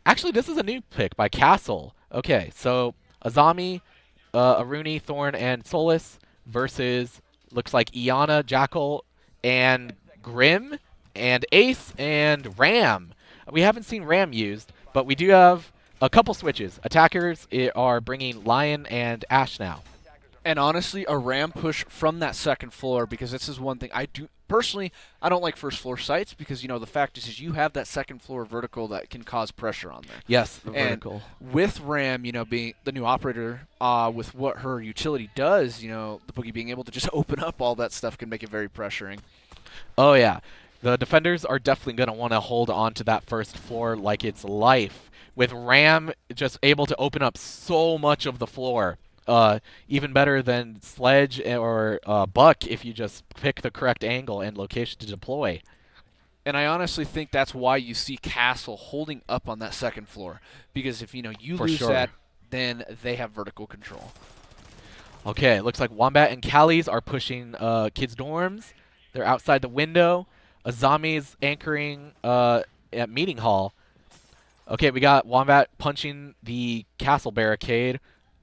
actually, this is a new pick by Castle. Okay, so Azami, Aruni, Thorn, and Solus versus, looks like Iana, Jackal, and Grim, and Ace, and Ram. We haven't seen Ram used, but we do have a couple switches. Attackers are bringing Lion and Ash now. And honestly, a ram push from that second floor, because this is one thing I do personally. I don't like first floor sites because the fact is you have that second floor vertical that can cause pressure on there. Yes, the And vertical. with Ram, being the new operator, with what her utility does, the boogie being able to just open up all that stuff can make it very pressuring. Oh yeah, the defenders are definitely going to want to hold on to that first floor like it's life. With Ram just able to open up so much of the floor. Even better than Sledge or Buck if you just pick the correct angle and location to deploy. And I honestly think that's why you see Castle holding up on that second floor, because if you For lose sure. that, then they have vertical control. Okay, looks like Wombat and Callies are pushing kids' dorms. They're outside the window. Azami's anchoring at Meeting Hall. Okay, we got Wombat punching the castle barricade.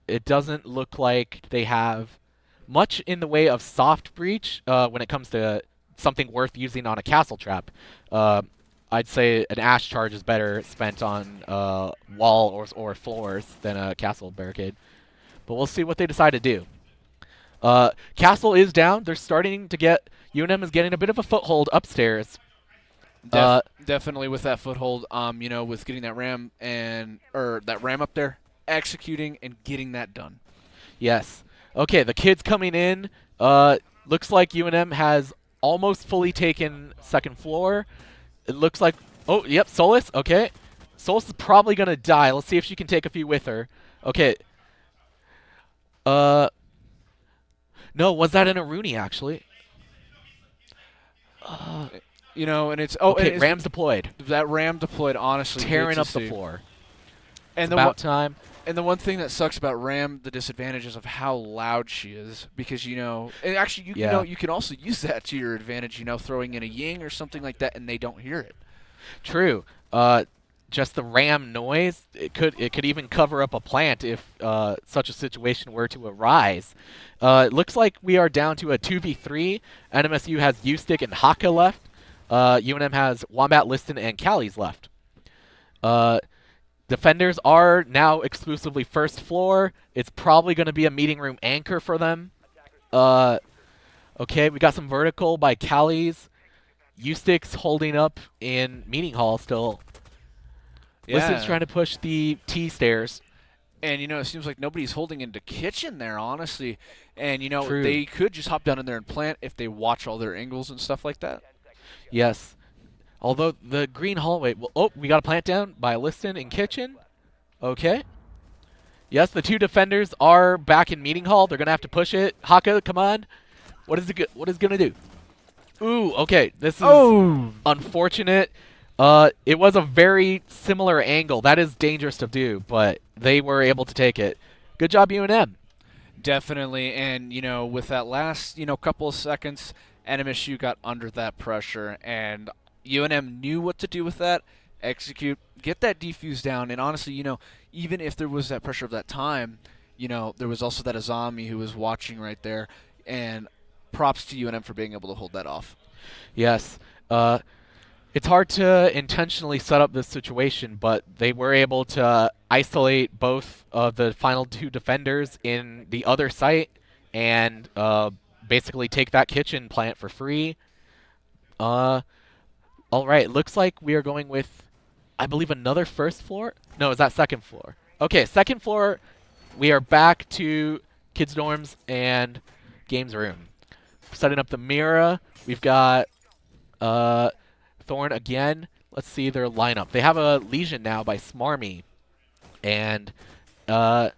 It doesn't look like they have much in the way of soft breach when it comes to something worth using on a castle trap. I'd say an Ash charge is better spent on wall or floors than a castle barricade. But we'll see what they decide to do. Castle is down. They're starting to get... UNM is getting a bit of a foothold upstairs. Definitely with that foothold, with getting that ram that ram up there, executing and getting that done. Yes. Okay, the kids coming in. Looks like UNM has almost fully taken second floor. It looks like... Oh, yep, Solus. Okay. Solus is probably going to die. Let's see if she can take a few with her. Okay. No, was that an Aruni, actually? And it's... Okay, Ram's deployed. That ram deployed, honestly. Tearing up the see. floor. And It's about time. And the one thing that sucks about Ram, the disadvantage is of how loud she is, because and actually you can also use that to your advantage, throwing in a ying or something like that, and they don't hear it. True. Just the ram noise, it could even cover up a plant if such a situation were to arise. It looks like we are down to a 2v3. NMSU has U-Stick and Haka left. UNM has Wombat, Liston, and Callies left. Defenders are now exclusively first floor. It's probably going to be a meeting room anchor for them. Okay, we got some vertical by Callies. U-Stick's holding up in meeting hall still. Yeah. Liston's trying to push the T stairs. And, it seems like nobody's holding into kitchen there, honestly. And, True. they could just hop down in there and plant if they watch all their angles and stuff like that. Yes. Although the green hallway. Well, oh, we got a plant down by Liston in kitchen. Okay. Yes, the two defenders are back in meeting hall. They're gonna have to push it. Haka, come on. What is it? What is it gonna do? Ooh, okay. This is Oh, unfortunate. It was a very similar angle. That is dangerous to do, but they were able to take it. Good job, UNM. definitely. And, with that last, couple of seconds, NMSU got under that pressure, and UNM knew what to do with that, execute, get that defuse down. And honestly, even if there was that pressure of that time, there was also that Azami who was watching right there. And props to UNM for being able to hold that off. Yes. It's hard to intentionally set up this situation, but they were able to isolate both of the final two defenders in the other site and basically take that kitchen plant for free. All right, looks like we are going with, I believe, another first floor. No, is that second floor? Okay, second floor. We are back to kids' dorms and games room. Setting up the mirror. We've got Thorn again. Let's see their lineup. They have a Legion now by Smarmy, and that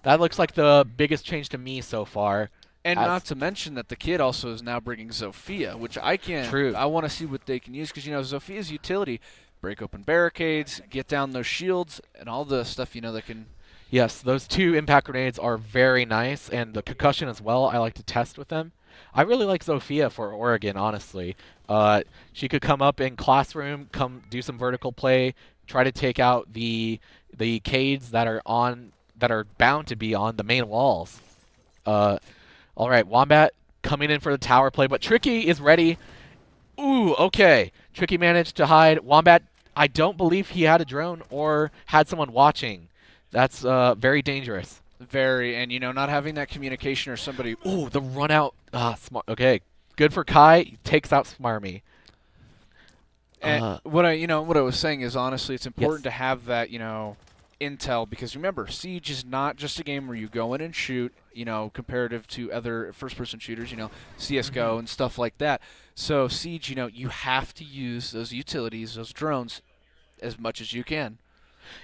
looks like the biggest change to me so far. And As not to mention that the kid also is now bringing Zofia, which I can't. true. I want to see what they can use because Zofia's utility, break open barricades, get down those shields, and all the stuff that can. Yes, those two impact grenades are very nice, and the concussion as well. I like to test with them. I really like Zofia for Oregon, honestly. She could come up in classroom, come do some vertical play, try to take out the Cades that are bound to be on the main walls. Uh, all right, Wombat coming in for the tower play, but Tricky is ready. Ooh, okay. Tricky managed to hide. Wombat, I don't believe he had a drone or had someone watching. That's very dangerous. Very, and not having that communication or somebody. Ooh, the run out. Smart. Okay, good for Kai. He takes out Smarmy. And Uh, what I was saying is honestly, it's important yes. to have that intel because remember, Siege is not just a game where you go in and shoot. Comparative to other first-person shooters, CS:GO and stuff like that. So Siege, you have to use those utilities, those drones, as much as you can.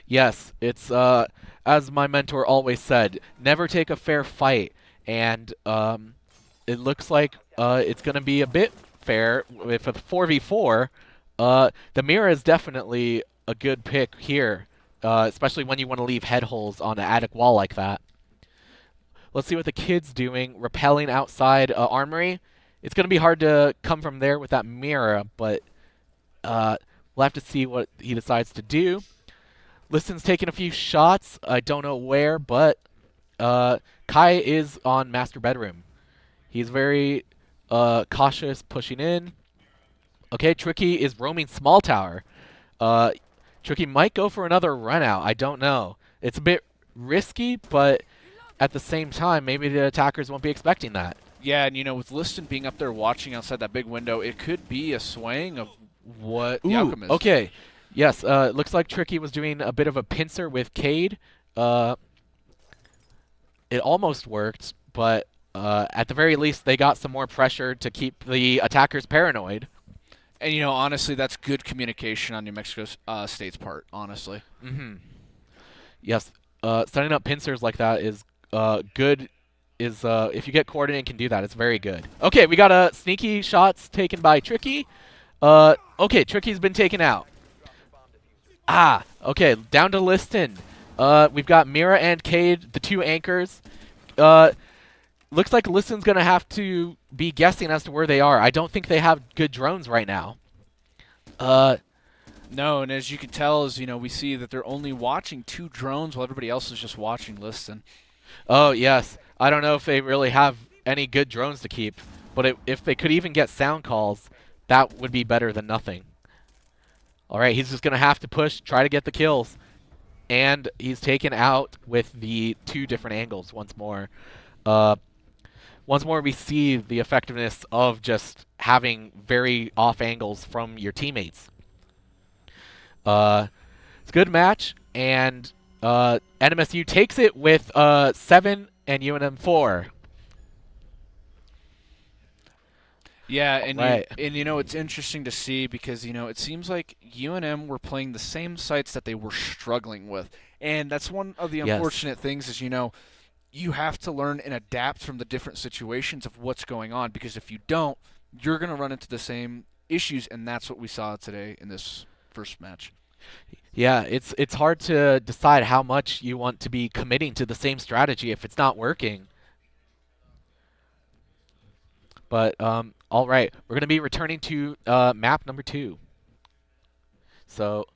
Yes, it's as my mentor always said, never take a fair fight, and it looks like it's going to be a bit fair with a 4v4. The mirror is definitely a good pick here, especially when you want to leave head holes on an attic wall like that. Let's see what the kid's doing, repelling outside armory. It's going to be hard to come from there with that mirror, but we'll have to see what he decides to do. Liston's taking a few shots. I don't know where, but Kai is on master bedroom. He's very cautious, pushing in. Okay, Tricky is roaming small tower. Uh, Tricky might go for another run out. I don't know. It's a bit risky, but at the same time, maybe the attackers won't be expecting that. Yeah, and with Liston being up there watching outside that big window, it could be a swaying of what the Ooh, outcome is. okay. Yes, looks like Tricky was doing a bit of a pincer with Cade. Uh, it almost worked, but at the very least, they got some more pressure to keep the attackers paranoid. And honestly, that's good communication on New Mexico State's part. Honestly. Mm-hmm. Yes, setting up pincers like that is good. Is if you get coordinated and can do that, it's very good. Okay, we got a sneaky shots taken by Tricky. Okay, Tricky's been taken out. Okay, down to Liston. We've got Mira and Cade, the two anchors. Looks like Liston's gonna have to be guessing as to where they are. I don't think they have good drones right now. No, and as you can tell, is we see that they're only watching two drones while everybody else is just watching Liston. Oh yes, I don't know if they really have any good drones to keep, but if they could even get sound calls, that would be better than nothing. All right, he's just gonna have to push, try to get the kills, and he's taken out with the two different angles once more. Uh, Once more, we see the effectiveness of just having very off angles from your teammates. It's a good match, and NMSU takes it with 7 and UNM 4. Yeah, All and right. it's interesting to see because it seems like UNM were playing the same sites that they were struggling with, and that's one of the Yes. unfortunate things is you have to learn and adapt from the different situations of what's going on because if you don't, you're going to run into the same issues, and that's what we saw today in this first match. Yeah, it's hard to decide how much you want to be committing to the same strategy if it's not working. But all right, we're gonna be returning to map number 2. So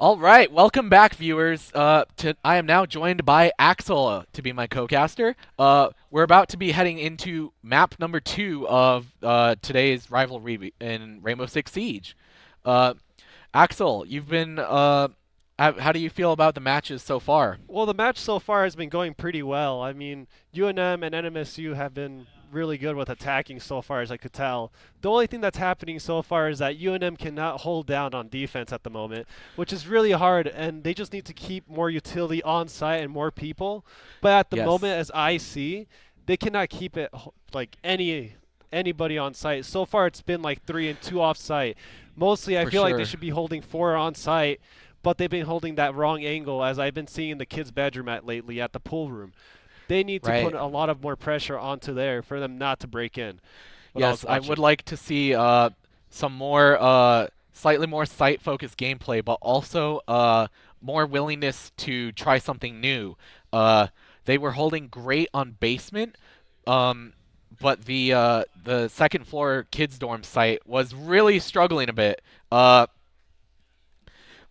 All right, welcome back, viewers. I am now joined by Axel to be my co-caster. We're about to be heading into map number 2 of today's rivalry in Rainbow Six Siege. Uh, Axel, you've been. How do you feel about the matches so far? Well, the match so far has been going pretty well. I mean, UNM and NMSU have been really good with attacking so far, as I could tell. The only thing that's happening so far is that UNM cannot hold down on defense at the moment, which is really hard, and they just need to keep more utility on site and more people. But at the Yes, moment, as I see, they cannot keep it like anybody on site. So far, it's been like 3 and 2 off site. Mostly, I for feel like they sure. should be holding 4 on site, but they've been holding that wrong angle, as I've been seeing in the kids' bedroom at lately at the pool room. They need to put Right. a lot of more pressure onto there for them not to break in. What I was Yes, I would watching. like to see some more, slightly more site-focused gameplay, but also more willingness to try something new. They were holding great on basement, um, but the second floor kids dorm site was really struggling a bit.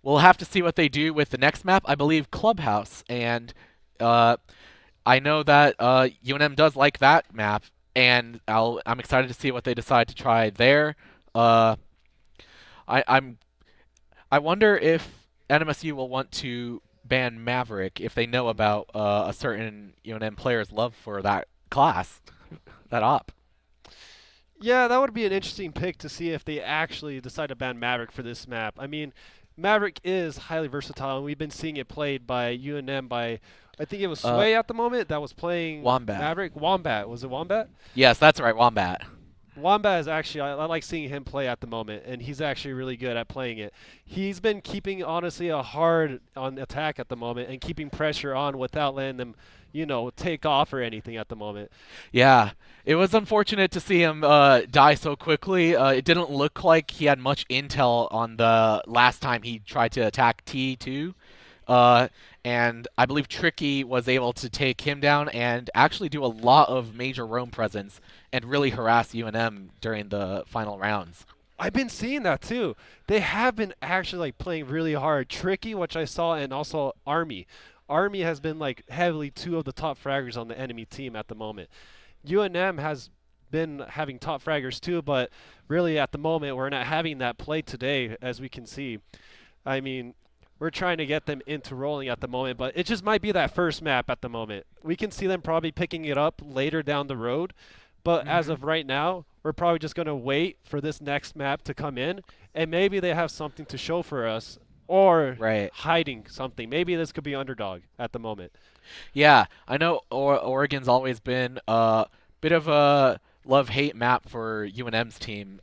We'll have to see what they do with the next map. I believe Clubhouse, and uh, I know that UNM does like that map, and I'm excited to see what they decide to try there. Uh, I'm I wonder if NMSU will want to ban Maverick if they know about a certain UNM player's love for that class, that op. Yeah, that would be an interesting pick to see if they actually decide to ban Maverick for this map. I mean, Maverick is highly versatile, and we've been seeing it played by UNM by, I think it was Uh, Sway at the moment that was playing Wombat. Maverick. Wombat. Was it Wombat? Yes, that's right, Wombat. Wamba is actually I like seeing him play at the moment, and he's actually really good at playing it. He's been keeping honestly a hard on attack at the moment and keeping pressure on without letting them, take off or anything at the moment. Yeah, it was unfortunate to see him die so quickly. It didn't look like he had much intel on the last time he tried to attack T2. Uh, and I believe Tricky was able to take him down and actually do a lot of major roam presence and really harass UNM during the final rounds. I've been seeing that too. They have been actually like playing really hard. Tricky, which I saw, and also Army. Army has been like heavily two of the top fraggers on the enemy team at the moment. UNM has been having top fraggers too, but really at the moment we're not having that play today, as we can see. I mean, we're trying to get them into rolling at the moment, but it just might be that first map at the moment. We can see them probably picking it up later down the road, but as Hmm. of right now, we're probably just going to wait for this next map to come in, and maybe they have something to show for us or Right. hiding something. Maybe this could be underdog at the moment. Yeah, I know Oregon's always been a bit of a love-hate map for UNM's team.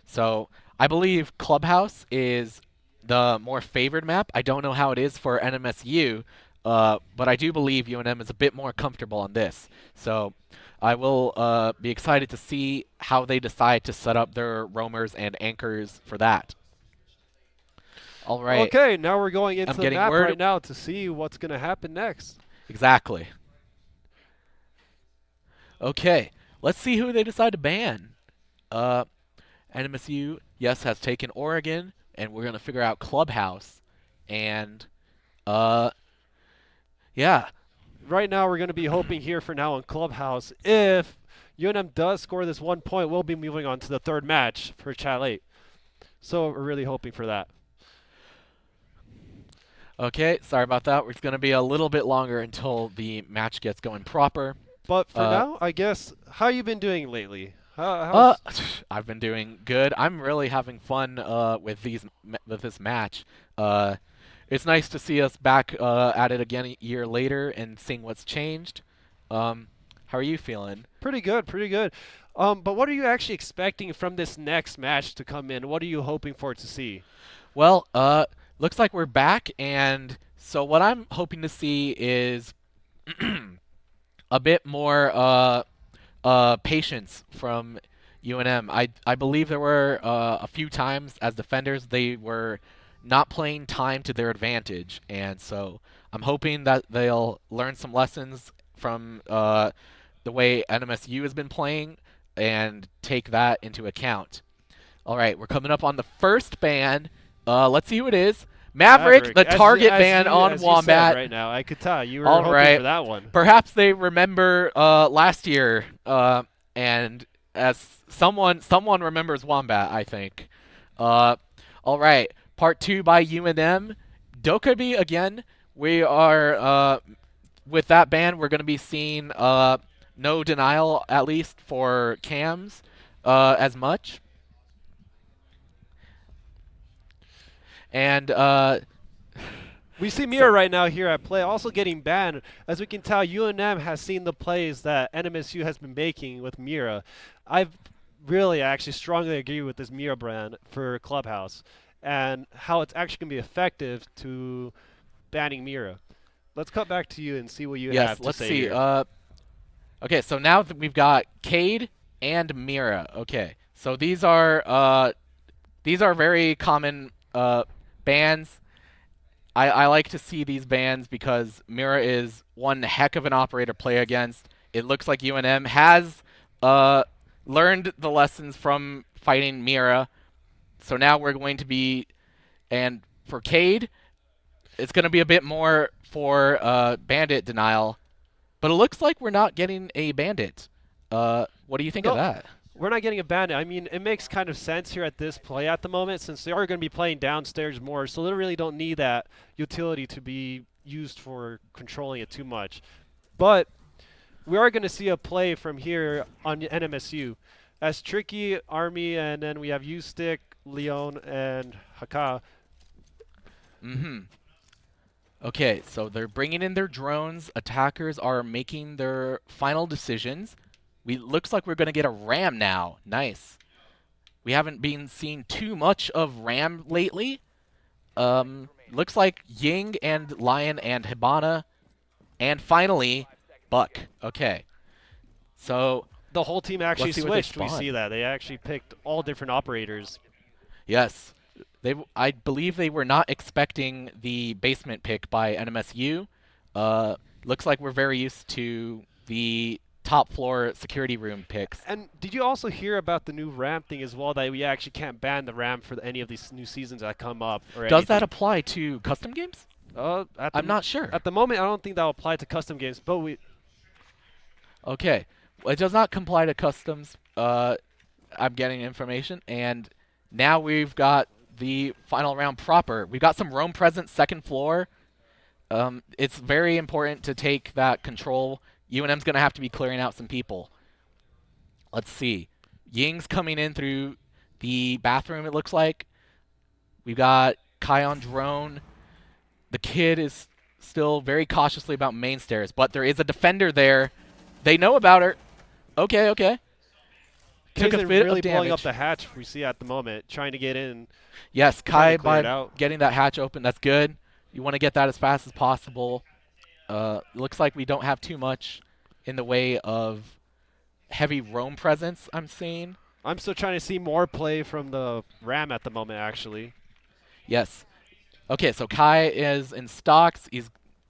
So I believe Clubhouse is the more favored map. I don't know how it is for NMSU, but I do believe UNM is a bit more comfortable on this. So I will be excited to see how they decide to set up their roamers and anchors for that. All right, Okay, now we're going I'm into the getting map word. right now to see what's going to happen next. Exactly. Okay, let's see who they decide to ban. Uh, NMSU, yes, has taken Oregon, and we're gonna figure out Clubhouse, and uh, yeah, Right now, we're going to be hoping here for now on Clubhouse. If UNM does score this 1 point, we'll be moving on to the third match for Chat 8. So we're really hoping for that. okay. Sorry about that. It's gonna be a little bit longer until the match gets going proper. But for Uh, now, I guess, how you been doing lately? uh, How's I've been doing good. I'm really having fun with with this match. Uh, it's nice to see us back at it again a year later and seeing what's changed. How are you feeling? pretty good, pretty good. But what are you actually expecting from this next match to come in? What are you hoping for to see? Well, looks like we're back, and so what I'm hoping to see is a bit more patience from UNM. I believe there were a few times as defenders they were not playing time to their advantage, and so I'm hoping that they'll learn some lessons from the way NMSU has been playing and take that into account. All right, we're coming up on the first ban. Let's see who it is. Maverick, the target as ban you, on as you said Wombat. right now, I could tell you were All hoping right. for that one. Perhaps they remember last year, and as someone remembers Wombat, I think. All right, part 2 by UNM. Dokkaebi again. We are with that ban. We're going to be seeing no denial, at least for cams, as much. And We see Mira so right now here at play, also getting banned. As we can tell, UNM has seen the plays that NMSU has been making with Mira. I really actually strongly agree with this Mira brand for Clubhouse and how it's actually going to be effective to banning Mira. Let's cut back to you and see what you yes, have to let's say see. here. Okay, so now that we've got Cade and Mira. Okay, so these are very common bans. I like to see these bans because Mira is one heck of an operator to play against. It looks like UNM has learned the lessons from fighting Mira. So now we're going to be, and for Cade, it's going to be a bit more for bandit denial. But it looks like we're not getting a bandit. What do you think of No, that? we're not getting a bandit. I mean, it makes kind of sense here at this play at the moment since they are going to be playing downstairs more, so they really don't need that utility to be used for controlling it too much. But we are going to see a play from here on NMSU as Tricky, Army, and then we have U-Stick, Leon, and Haka. Mm-hmm. Okay, so they're bringing in their drones. Attackers are making their final decisions. Looks like we're going to get a ram now. Nice. We haven't been seeing too much of ram lately. Looks like Ying and Lion and Hibana, and finally Buck. Okay, so The whole team actually let's see what they switched. We spawn. see that. They actually picked all different operators. Yes, I believe they were not expecting the basement pick by NMSU. Looks like we're very used to the top floor security room picks. And did you also hear about the new RAM thing as well, that we actually can't ban the RAM for any of these new seasons that come up or Does that anything? apply to custom games? I'm not sure. At the moment, I don't think that will apply to custom games, but we Okay. Well, it does not comply to customs. I'm getting information, and now we've got the final round proper. We've got some roam presence second floor. It's very important to take that control. UNM's going to have to be clearing out some people. Let's see. Ying's coming in through the bathroom, it looks like. We've got Kai on drone. The kid is still very cautiously about main stairs, but there is a defender there. They know about her. Okay, okay. Took a Kaizen bit really of blowing up damage. the hatch we see at the moment, trying to get in, Yes, trying Kai, to clear it by out. getting that hatch open, that's good. You want to get that as fast as possible. Looks like we don't have too much in the way of heavy roam presence, I'm seeing. I'm still trying to see more play from the RAM at the moment, actually. Yes. Okay, so Kai is in stocks. He's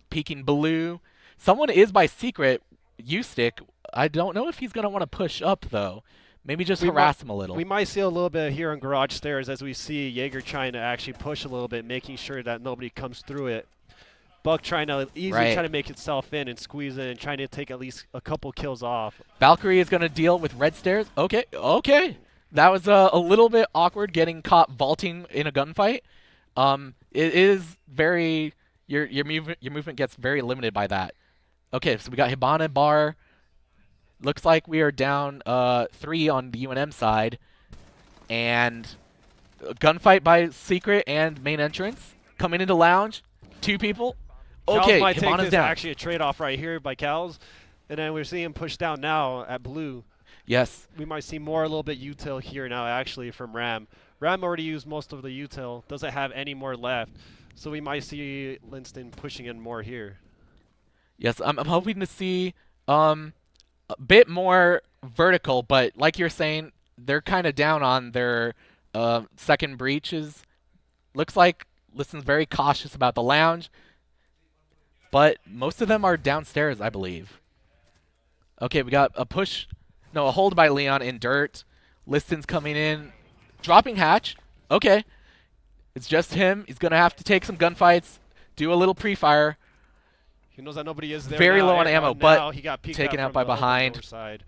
peeking blue. Someone is by secret. U-Stick. I don't know if he's going to want to push up, though. Maybe just We harass him a little. We might see a little bit here on garage stairs as we see Jaeger trying to actually push a little bit, making sure that nobody comes through it. Buck trying to easily try to make itself in and squeeze in, trying to take at least a couple kills off. Valkyrie is going to deal with red stairs. Okay, okay. That was a little bit awkward getting caught vaulting in a gunfight. It is very your movement gets very limited by that. Okay, so we got Hibana bar. Looks like we are down 3 on the UNM side, and a gunfight by secret and main entrance coming into lounge. 2 people. Okay, Cal's might take Hibana's this down. actually a trade-off right here by Cal's, and then we're seeing him push down now at blue. Yes. We might see more a little bit util here now actually from Ram. Ram already used most of the util, doesn't have any more left, so we might see Linston pushing in more here. Yes, I'm hoping to see a bit more vertical, but like you're saying, they're kind of down on their second breaches. Looks like Listen's very cautious about the lounge, but most of them are downstairs, I believe. Okay, we got a push, no, a hold by Leon in dirt. Liston's coming in, dropping hatch. Okay, It's just him. He's going to have to take some gunfights, do a little pre-fire. He knows that nobody is there Very now. low on ammo, but now he got peeked taken out from by the open behind. door side.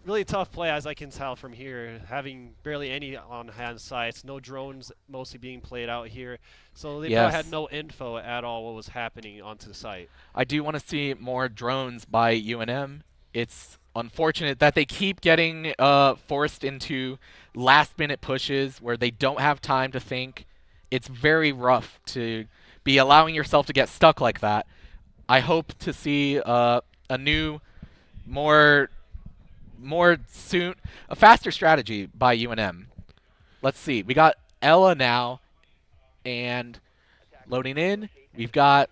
Really tough play, as I can tell from here, having barely any on-hand sights, no drones mostly being played out here. So they probably had no info at all what was happening onto the site. I do want to see more drones by UNM. It's unfortunate that they keep getting forced into last-minute pushes where they don't have time to think. It's very rough to be allowing yourself to get stuck like that. I hope to see a new, more soon, a faster strategy by UNM. Let's see. We got Ella now, and loading in. We've got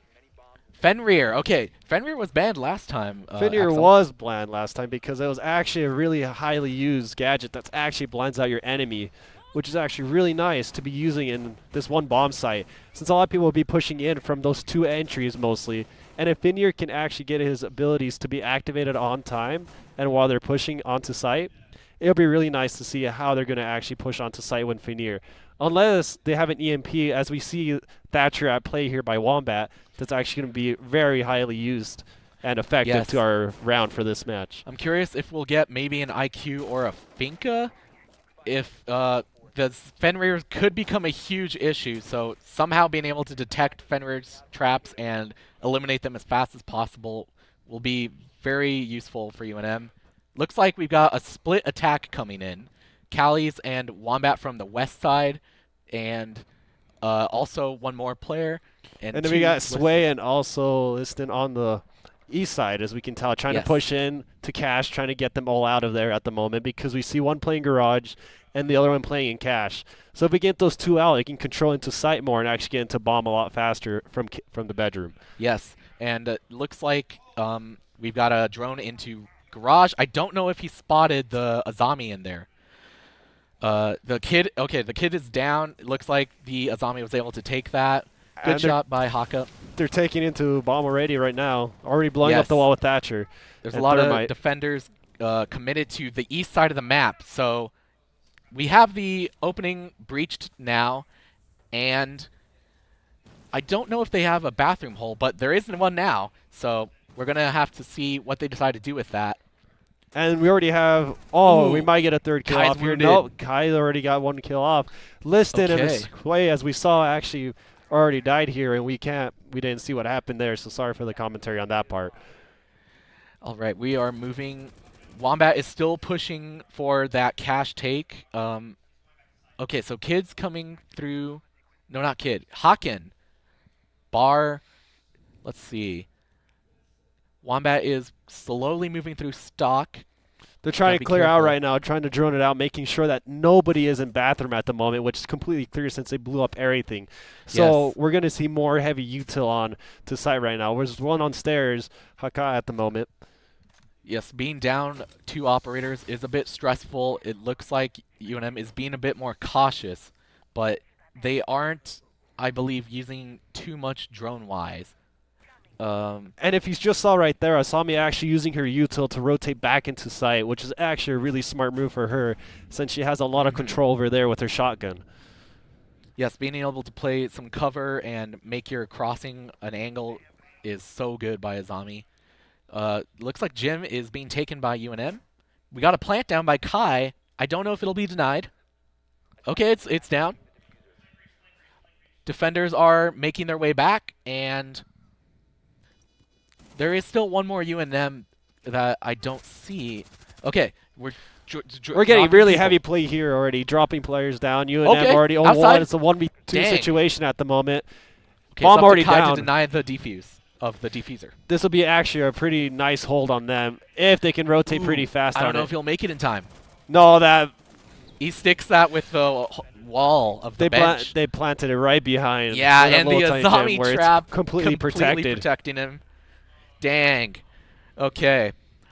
Fenrir. Okay, Fenrir was banned last time. Fenrir Axel. was bland last time because it was actually a really highly used gadget that actually blinds out your enemy, which is actually really nice to be using in this one bomb site, since a lot of people will be pushing in from those two entries mostly. And if Fenrir can actually get his abilities to be activated on time and while they're pushing onto site, it'll be really nice to see how they're going to actually push onto site when Fenrir. Unless they have an EMP, as we see Thatcher at play here by Wombat, that's actually going to be very highly used and effective to our round for this match. I'm curious if we'll get maybe an IQ or a Finka. If the Fenrir could become a huge issue, so somehow being able to detect Fenrir's traps and eliminate them as fast as possible will be very useful for UNM. Looks like we've got a split attack coming in. Callies and Wombat from the west side, and also one more player. And then we got Sway and also Liston on the east side, as we can tell, trying to push in to Cash, trying to get them all out of there at the moment, because we see one playing Garage and the other one playing in Cash. So if we get those two out, it can control into site more and actually get into bomb a lot faster from the bedroom. Yes, and it looks like we've got a drone into Garage. I don't know if he spotted the Azami in there. The kid is down. It looks like the Azami was able to take that. Good shot by Haka. They're taking into bomb already right now. Already blowing up the wall with Thatcher. There's a lot of defenders committed to the east side of the map. So we have the opening breached now, and I don't know if they have a bathroom hole, but there isn't one now. So we're going to have to see what they decide to do with that. And we already have, we might get a third kill off here. Nope, Kai already got one kill off. Liston and Sway, as we saw, actually already died here, and we didn't see what happened there, so sorry for the commentary on that part. All right, we are moving. Wombat is still pushing for that cash take. Okay, so Kid's coming through. No, not Kid. Haken. Bar. Let's see. Wombat is slowly moving through stock. They're trying to clear out right now, trying to drone it out, making sure that nobody is in bathroom at the moment, which is completely clear since they blew up everything. So we're going to see more heavy util on to site right now. There's one on stairs, Haka at the moment. Yes, being down 2 operators is a bit stressful. It looks like UNM is being a bit more cautious, but they aren't, I believe, using too much drone-wise. And if you just saw right there, I saw me actually using her util to rotate back into site, which is actually a really smart move for her, since she has a lot of control over there with her shotgun. Yes, being able to play some cover and make your crossing an angle is so good by Azami. Looks like Jim is being taken by UNM. We got a plant down by Kai. I don't know if it'll be denied. Okay, it's down. Defenders are making their way back, and there is still one more UNM that I don't see. Okay, we're getting really heavy play here already, dropping players down. UNM already 0-1. It's a 1v2 situation at the moment. Okay, Bomb so already Kai down. to deny the defuse of the diffuser. This will be actually a pretty nice hold on them if they can rotate pretty fast. I don't know if he'll make it in time. No, that he sticks that with the wall of the bench. They planted it right behind. Yeah, and the Azami trap completely protecting him. Dang. Okay.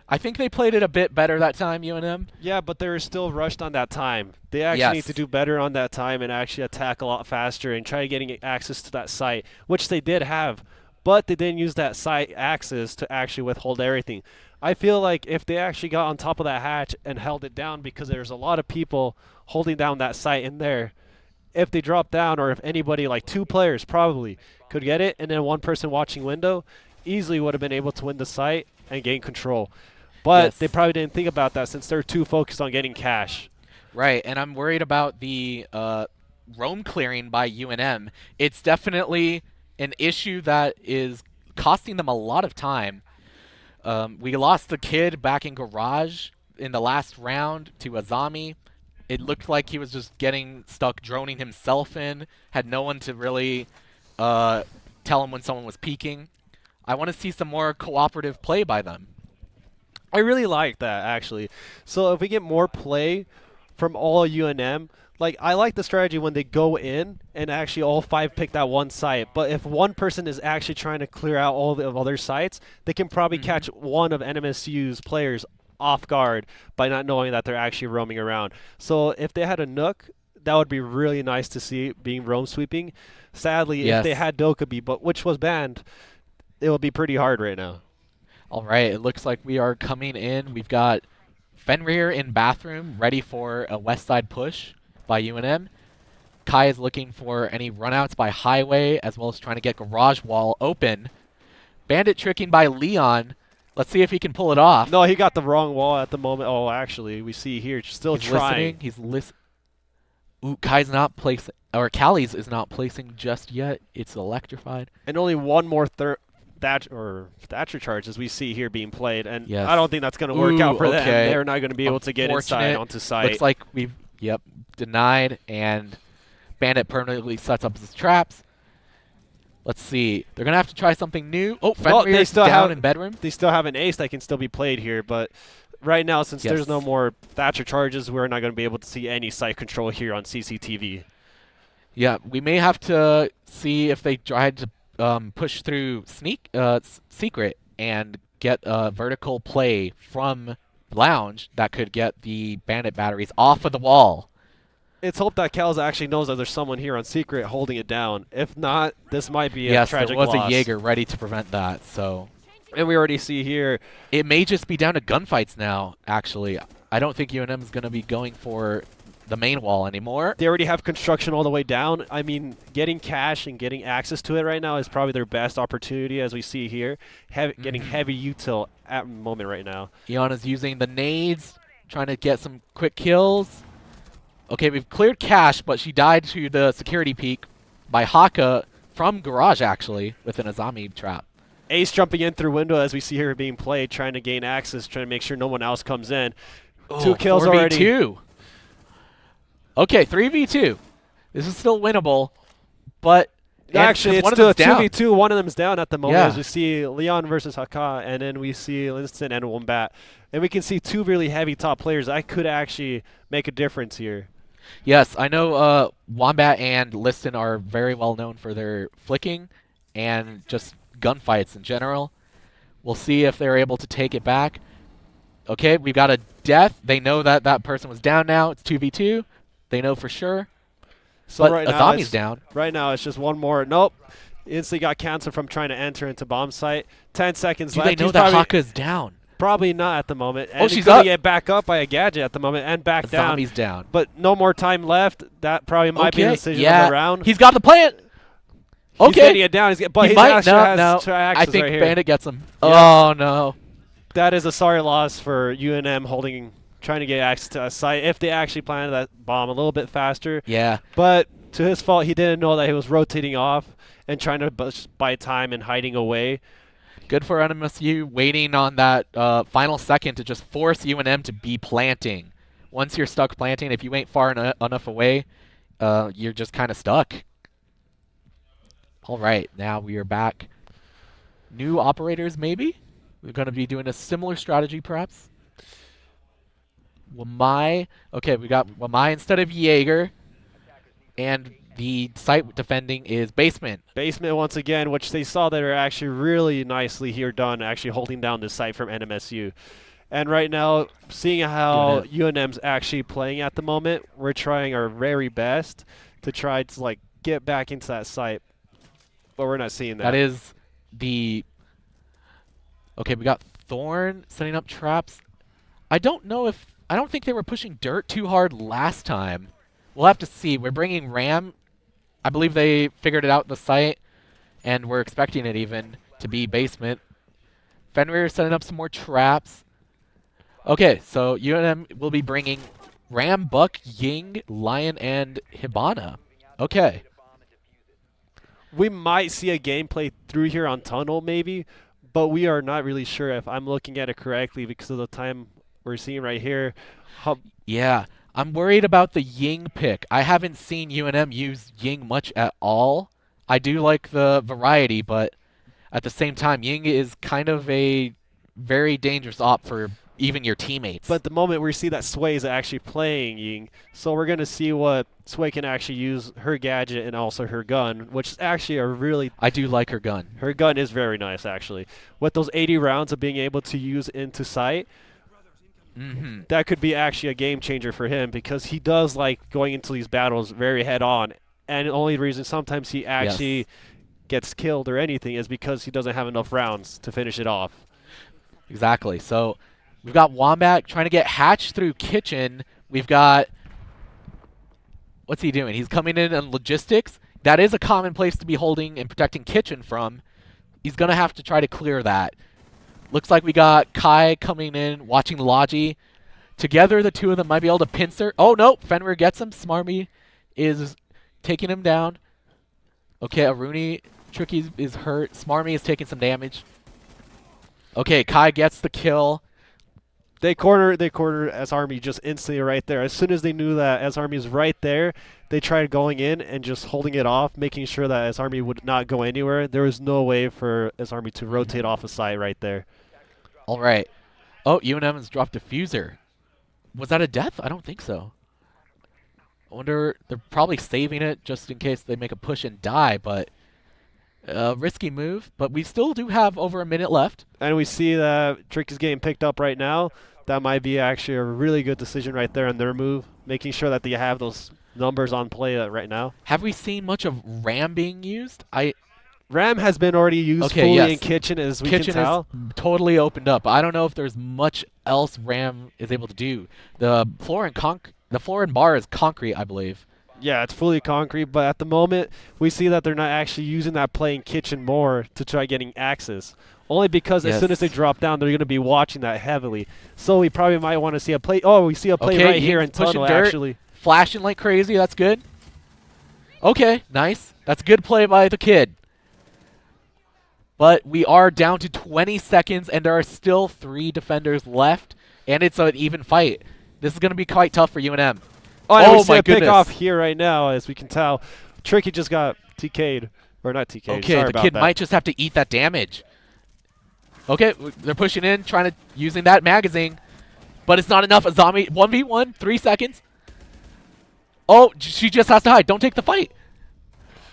I think they played it a bit better that time, UNM. Yeah, but they were still rushed on that time. They actually need to do better on that time and actually attack a lot faster and try getting access to that site, which they did have, but they didn't use that site access to actually withhold everything. I feel like if they actually got on top of that hatch and held it down, because there's a lot of people holding down that site in there, if they drop down or if anybody, like 2 players probably, could get it, and then 1 person watching window, easily would have been able to win the site and gain control. But Yes. they probably didn't think about that since they're too focused on getting cash. Right, and I'm worried about the roam clearing by UNM. It's definitely an issue that is costing them a lot of time. We lost the kid back in Garage in the last round to Azami. It looked like he was just getting stuck droning himself in, had no one to really tell him when someone was peeking. I want to see some more cooperative play by them. I really like that, actually. So if we get more play from all UNM, like I like the strategy when they go in and actually all 5 pick that one site. But if one person is actually trying to clear out all the other sites, they can probably catch one of NMSU's players off guard by not knowing that they're actually roaming around. So if they had a Nook, that would be really nice to see being roam sweeping. Sadly, if they Yes. had Dokkaebi, but which was banned, it would be pretty hard right now. All right, it looks like we are coming in. We've got Fenrir in bathroom, ready for a west side push by UNM. Kai is looking for any runouts by Highway, as well as trying to get Garage Wall open. Bandit tricking by Leon. Let's see if he can pull it off. No, he got the wrong wall at the moment. Oh, actually, we see here still He's trying. listening. He's listening. Ooh, Kai's not placing, or Callie's is not placing just yet. It's electrified. And only one more Thatcher charge as we see here being played, and Yes. I don't think that's going to work out for them. Okay. They're not going to be able to get inside Unfortunate. onto site. Looks like we've, denied, and Bandit permanently sets up his traps. Let's see. They're going to have to try something new. Oh, Well, Fenrir's down in bedroom. They still have an ace that can still be played here, but right now, since there's no more Thatcher charges, we're not going to be able to see any site control here on CCTV. Yeah, we may have to see if they tried to push through Secret and get a vertical play from Lounge that could get the Bandit batteries off of the wall. It's hope that Kels actually knows that there's someone here on Secret holding it down. If not, this might be a tragic there was loss. a Jaeger ready to prevent that, so And we already see here. it may just be down to gunfights now, actually. I don't think UNM is going to be going for the main wall anymore. They already have construction all the way down. I mean, getting cash and getting access to it right now is probably their best opportunity, as we see here. Getting heavy util at the moment right now. Eon is using the nades, trying to get some quick kills. Okay, we've cleared cash, but she died to the security peek by Haka from Garage, actually, with an Azami trap. Ace jumping in through window as we see her being played, trying to gain access, trying to make sure no one else comes in. Oh, 2 kills 4v2. already. Okay, 3v2. This is still winnable, but Actually, it's one of still a them's down. 2v2. One of them's down at the moment Yeah. as we see Leon versus Haka, and then we see Linston and Wombat. And we can see 2 really heavy top players. I could actually make a difference here. Yes, I know Wombat and Liston are very well known for their flicking and just gunfights in general. We'll see if they're able to take it back. Okay, we've got a death. They know that that person was down now. It's 2v2. They know for sure. So But right now, Azami's it's, down. right now it's just one more. Nope. Instantly got canceled from trying to enter into bomb site. 10 seconds Do left. they know He's that probably, Haka's down? probably not at the moment. And Oh, he's she's gonna up. get back up by a gadget at the moment and back down. Azami's down. But no more time left. That probably might be the decision yeah. of the round. He's got the plant. He's Okay. getting it down. But He he might. actually No, has no. tracks I think right here. Bandit gets him. Yeah. Oh, no. That is a sorry loss for UNM trying to get access to a site if they actually planted that bomb a little bit faster. Yeah. But to his fault, he didn't know that he was rotating off and trying to buy time and hiding away. Good for NMSU waiting on that final second to just force UNM to be planting. Once you're stuck planting, if you ain't far enough away, you're just kind of stuck. All right, now we are back. New operators, maybe? We're going to be doing a similar strategy, perhaps. Wamai. Okay, we got Wamai instead of Jaeger. And the site defending is Basement. Basement once again, which they saw that are actually really nicely here done, actually holding down the site from NMSU. And right now, seeing how UNM's actually playing at the moment, we're trying our very best to try to like get back into that site. But we're not seeing that. That is the... Okay, we got Thorn setting up traps. I don't think they were pushing dirt too hard last time. we'll have to see. We're bringing Ram. I believe they figured it out in the site, and we're expecting it even to be basement. Fenrir setting up some more traps. Okay, so UNM will be bringing Ram, Buck, Ying, Lion, and Hibana. Okay. We might see a gameplay through here on Tunnel maybe, but we are not really sure if I'm looking at it correctly because of the time we're seeing right here. How, Yeah, I'm worried about the Ying pick. I haven't seen UNM use Ying much at all. I do like the variety, but at the same time, Ying is kind of a very dangerous op for even your teammates. but at the moment we see that Sway is actually playing Ying, so we're going to see what Sway can actually use her gadget and also her gun, which is actually a really I do like her gun. her gun is very nice actually. With those 80 rounds of being able to use into sight, Mm-hmm. that could be actually a game changer for him because he does like going into these battles very head on. And the only reason sometimes he actually gets killed or anything is because he doesn't have enough rounds to finish it off. Exactly. So we've got Wombat trying to get Hatch through Kitchen. We've got... What's he doing? He's coming in on logistics. That is a common place to be holding and protecting Kitchen from. He's going to have to try to clear that. Looks like we got Kai coming in, watching Logi. Together, the two of them might be able to pincer. Oh, no. Fenrir gets him. Smarmy is taking him down. Okay, Aruni Tricky is hurt. Smarmy is taking some damage. Okay, Kai gets the kill. They corner S Army just instantly right there. As soon as they knew that S Army is right there, they tried going in and just holding it off, making sure that S Army would not go anywhere. There was no way for S Army to rotate off a site right there. All right. Oh, UNM has dropped Diffuser. Was that a death? I don't think so. I wonder, they're probably saving it just in case they make a push and die, but risky move. But we still do have over a minute left. And we see that Trick is getting picked up right now. That might be actually a really good decision right there in their move, making sure that they have those numbers on play right now. Have we seen much of Ram being used? Ram has been already used fully in Kitchen, as we Kitchen can tell. is totally opened up. I don't know if there's much else Ram is able to do. The floor and bar is concrete, I believe. Yeah, it's fully concrete, but at the moment, we see that they're not actually using that play in Kitchen more to try getting access. Only because as soon as they drop down, they're going to be watching that heavily. So we probably might want to see a play. Oh, we see a play right here in Tunnel, actually. Flashing like crazy. That's good. Okay, nice. That's a good play by the kid. But we are down to 20 seconds, and there are still 3 defenders left, and it's an even fight. This is going to be quite tough for UNM. Oh, we see a pick off here right now, as we can tell. Tricky just got TK'd. Or not TK'd. Okay, Sorry the about kid that. might just have to eat that damage. Okay, they're pushing in, using that magazine. But it's not enough. A zombie 1v1, 3 seconds. Oh, she just has to hide. Don't take the fight.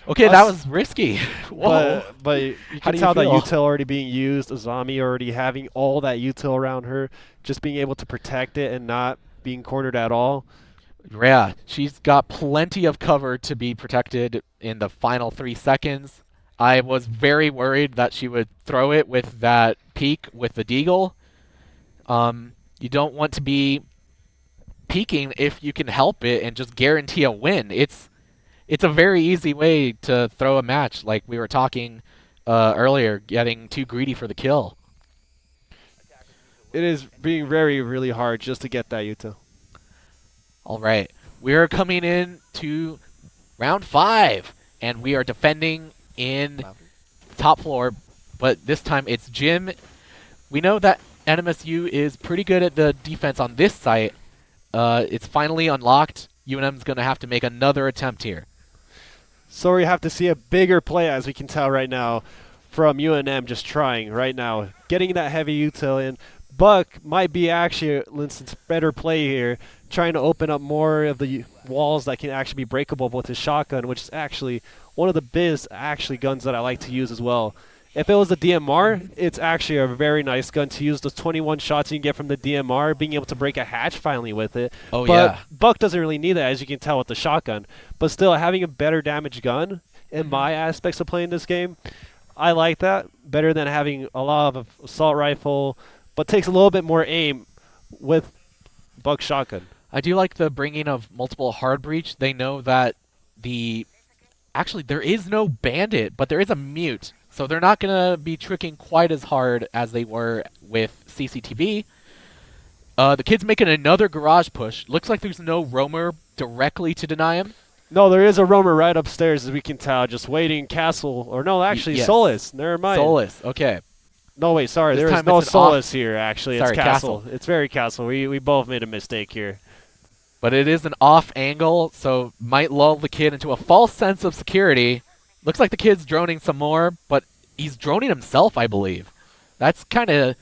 Okay, that was risky. Whoa. But you How can do you tell that feel? util already being used, Azami already having all that util around her, just being able to protect it and not being cornered at all. Yeah, she's got plenty of cover to be protected in the final 3 seconds. I was very worried that she would throw it with that peek with the deagle. You don't want to be peeking if you can help it and just guarantee a win. It's a very easy way to throw a match, like we were talking earlier, getting too greedy for the kill. It is being really hard just to get that util. All right, we're coming in to round 5, and we are defending in top floor, but this time it's Jim. We know that NMSU is pretty good at the defense on this site. It's finally unlocked. UNM's going to have to make another attempt here. So we have to see a bigger play, as we can tell right now, from UNM just trying right now. Getting that heavy util in. Buck might be actually Linson's better play here, trying to open up more of the walls that can actually be breakable with his shotgun, which is actually one of the best guns that I like to use as well. If it was a DMR, it's actually a very nice gun to use. Those 21 shots you can get from the DMR, being able to break a hatch finally with it. Oh, but yeah. Buck doesn't really need that, as you can tell with the shotgun. But still, having a better damage gun in my aspects of playing this game, I like that better than having a lot of assault rifle, but takes a little bit more aim with Buck's shotgun. I do like the bringing of multiple hard breach. They know that the actually there is no bandit, but there is a mute, so they're not gonna be tricking quite as hard as they were with CCTV. The kid's making another garage push. Looks like there's no roamer directly to deny him. No, there is a roamer right upstairs, as we can tell, just waiting. Castle, or no, actually yes. Solus. Never mind. Solus. Okay. No, wait, sorry. This There is time no it's an Solus here. Actually, Sorry, it's Castle. It's very Castle. We both made a mistake here. But it is an off angle, so might lull the kid into a false sense of security. Looks like the kid's droning some more, but he's droning himself, I believe. That's kind of...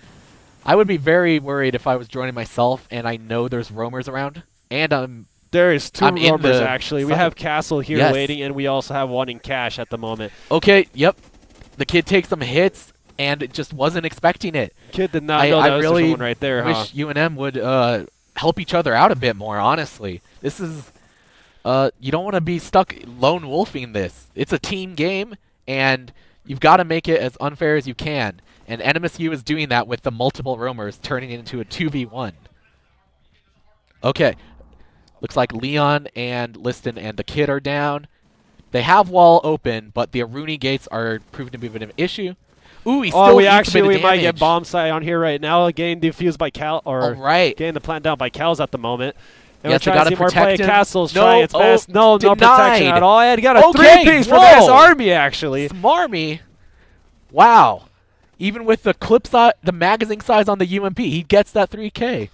I would be very worried if I was droning myself and I know there's roamers around. And there is two I'm in roamers, the actually. We side. have Castle here Yes. waiting, and we also have one in cash at the moment. Okay, yep. The kid takes some hits and just wasn't expecting it. Kid did not know that was really someone right there, wish huh? UNM would help each other out a bit more, honestly. This is... you don't want to be stuck lone wolfing this. It's a team game, and you've got to make it as unfair as you can. And NMSU is doing that with the multiple roamers, turning it into a 2v1. Okay. Looks like Leon and Liston and the kid are down. They have wall open, but the Aruni gates are proven to be a bit of an issue. Ooh, he still eats a bit of we might get damage. bomb sight on here right now. Getting defused by Cal, or All right. getting the plant down by Cals at the moment. And Yes, we're trying to they see more gotta play. protect him. Castle's No, trying its oh, best. No protection denied. at all. And got a Okay, 3-piece from whoa. his army, actually. Smarmy. Wow. Even with the clip size, the magazine size on the UMP, he gets that 3K.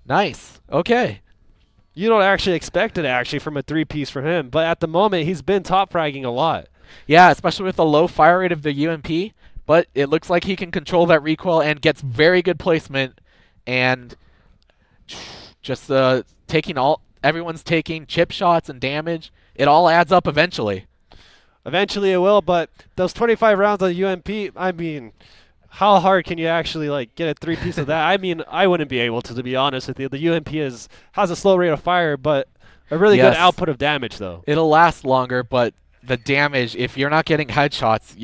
Nice. Okay. You don't actually expect it, actually, from a 3-piece from him. But at the moment, he's been top fragging a lot. Yeah, especially with the low fire rate of the UMP. But it looks like he can control that recoil and gets very good placement. And just taking all... Everyone's taking chip shots and damage. It all adds up eventually. Eventually it will, but those 25 rounds on UMP, I mean, how hard can you actually like get a 3-piece of that? I mean, I wouldn't be able to be honest with you. The UMP has a slow rate of fire, but a really good output of damage, though. It'll last longer, but the damage, if you're not getting headshots,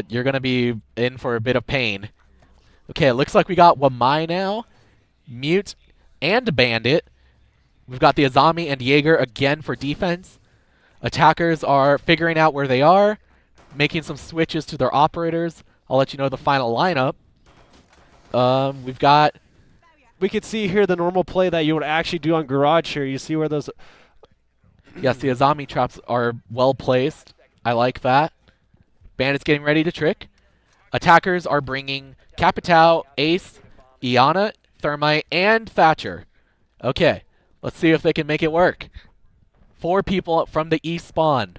you're going to be in for a bit of pain. Okay, it looks like we got Wamai now, Mute, and Bandit. We've got the Azami and Jaeger again for defense. Attackers are figuring out where they are, making some switches to their operators. I'll let you know the final lineup. We've got... We could see here the normal play that you would actually do on Garage here. You see where those... Yes, the Azami traps are well placed. I like that. Bandit's getting ready to trick. Attackers are bringing Capitao, Ace, Iana, Thermite, and Thatcher. Okay, let's see if they can make it work. 4 people from the east spawn.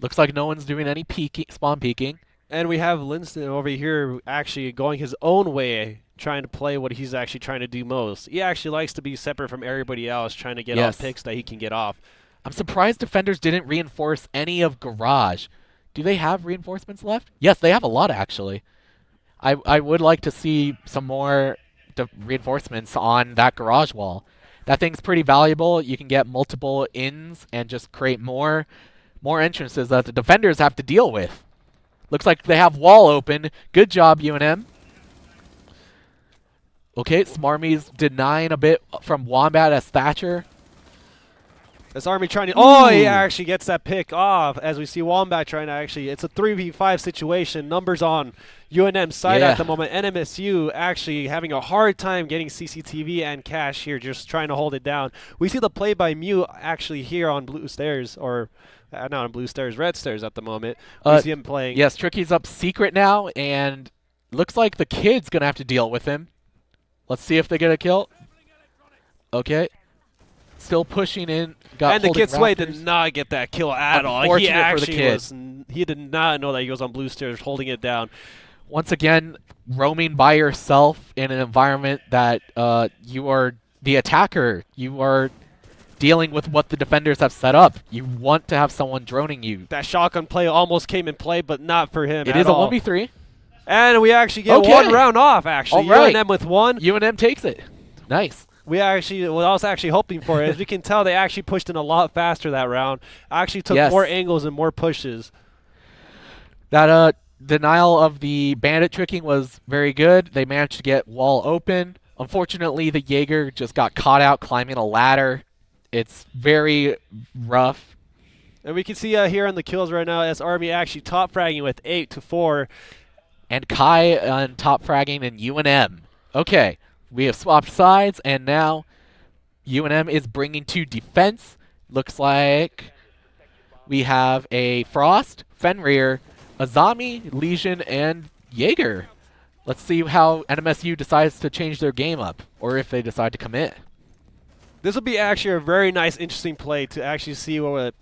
Looks like no one's doing any spawn peeking. And we have Linston over here actually going his own way, trying to play what he's actually trying to do most. He actually likes to be separate from everybody else, trying to get off picks that he can get off. I'm surprised defenders didn't reinforce any of Garage. Do they have reinforcements left? Yes, they have a lot, actually. I would like to see some more reinforcements on that Garage wall. That thing's pretty valuable. You can get multiple ins and just create more entrances that the defenders have to deal with. Looks like they have wall open. Good job, UNM. Okay, Smarmy's denying a bit from Wombat as Thatcher. This army trying to... Oh, he actually gets that pick off as we see Wombat trying to actually... It's a 3v5 situation. Numbers on UNM's side at the moment. NMSU actually having a hard time getting CCTV and cash here, just trying to hold it down. We see the play by Mew actually here on Blue Stairs, or not on Blue Stairs, Red Stairs at the moment. We see him playing. Yes, Tricky's up secret now, and looks like the kid's going to have to deal with him. Let's see if they get a kill. Okay. Still pushing in. And the kid Sway did not get that kill at all. He actually for the kid. he did not know that he was on Blue Stairs holding it down. Once again, roaming by yourself in an environment that you are the attacker. You are dealing with what the defenders have set up. You want to have someone droning you. That shotgun play almost came in play, but not for him. It is a 1v3. And we actually get one round off, actually. All right. UNM with one. UNM takes it. Nice. What I was actually hoping for is we can tell they actually pushed in a lot faster that round. Actually took more angles and more pushes. That denial of the bandit tricking was very good. They managed to get wall open. Unfortunately, the Jaeger just got caught out climbing a ladder. It's very rough. And we can see here on the kills right now as Army actually top fragging with 8-4. And Kai on top fragging in UNM. Okay, we have swapped sides, and now UNM is bringing to defense. Looks like we have a Frost, Fenrir, Azami, Legion, and Jaeger. Let's see how NMSU decides to change their game up, or if they decide to commit. This will be actually a very nice, interesting play to actually see what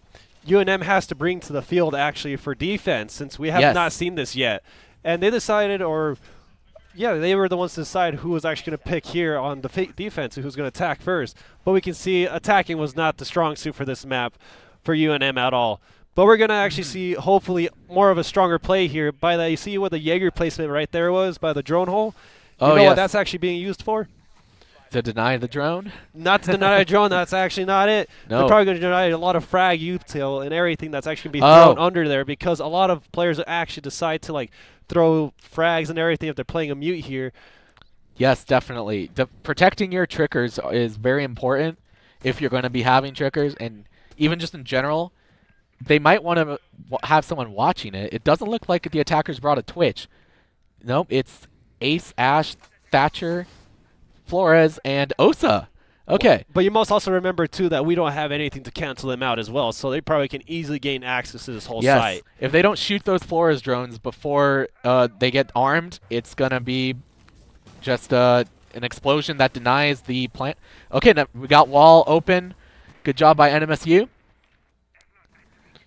UNM has to bring to the field actually for defense, since we have not seen this yet. And they decided, they were the ones to decide who was actually going to pick here on the defense, who's going to attack first. But we can see attacking was not the strong suit for this map for UNM at all. But we're going to actually see, hopefully, more of a stronger play here. By that, you see what the Jaeger placement right there was by the drone hole? You know what that's actually being used for? To deny the drone? Not to deny a drone. That's actually not it. No. They're probably going to deny a lot of frag util and everything that's actually going to be thrown under there, because a lot of players actually decide to like throw frags and everything if they're playing a mute here. Yes, definitely. Protecting your triggers is very important if you're going to be having triggers, and even just in general, they might want to have someone watching it. It doesn't look like the attackers brought a Twitch. Nope, it's Ace, Ash, Thatcher, Flores, and Osa. Okay. But you must also remember, too, that we don't have anything to cancel them out as well, so they probably can easily gain access to this whole site. If they don't shoot those Flores drones before they get armed, it's going to be just an explosion that denies the plant. Okay, now we got wall open. Good job by NMSU.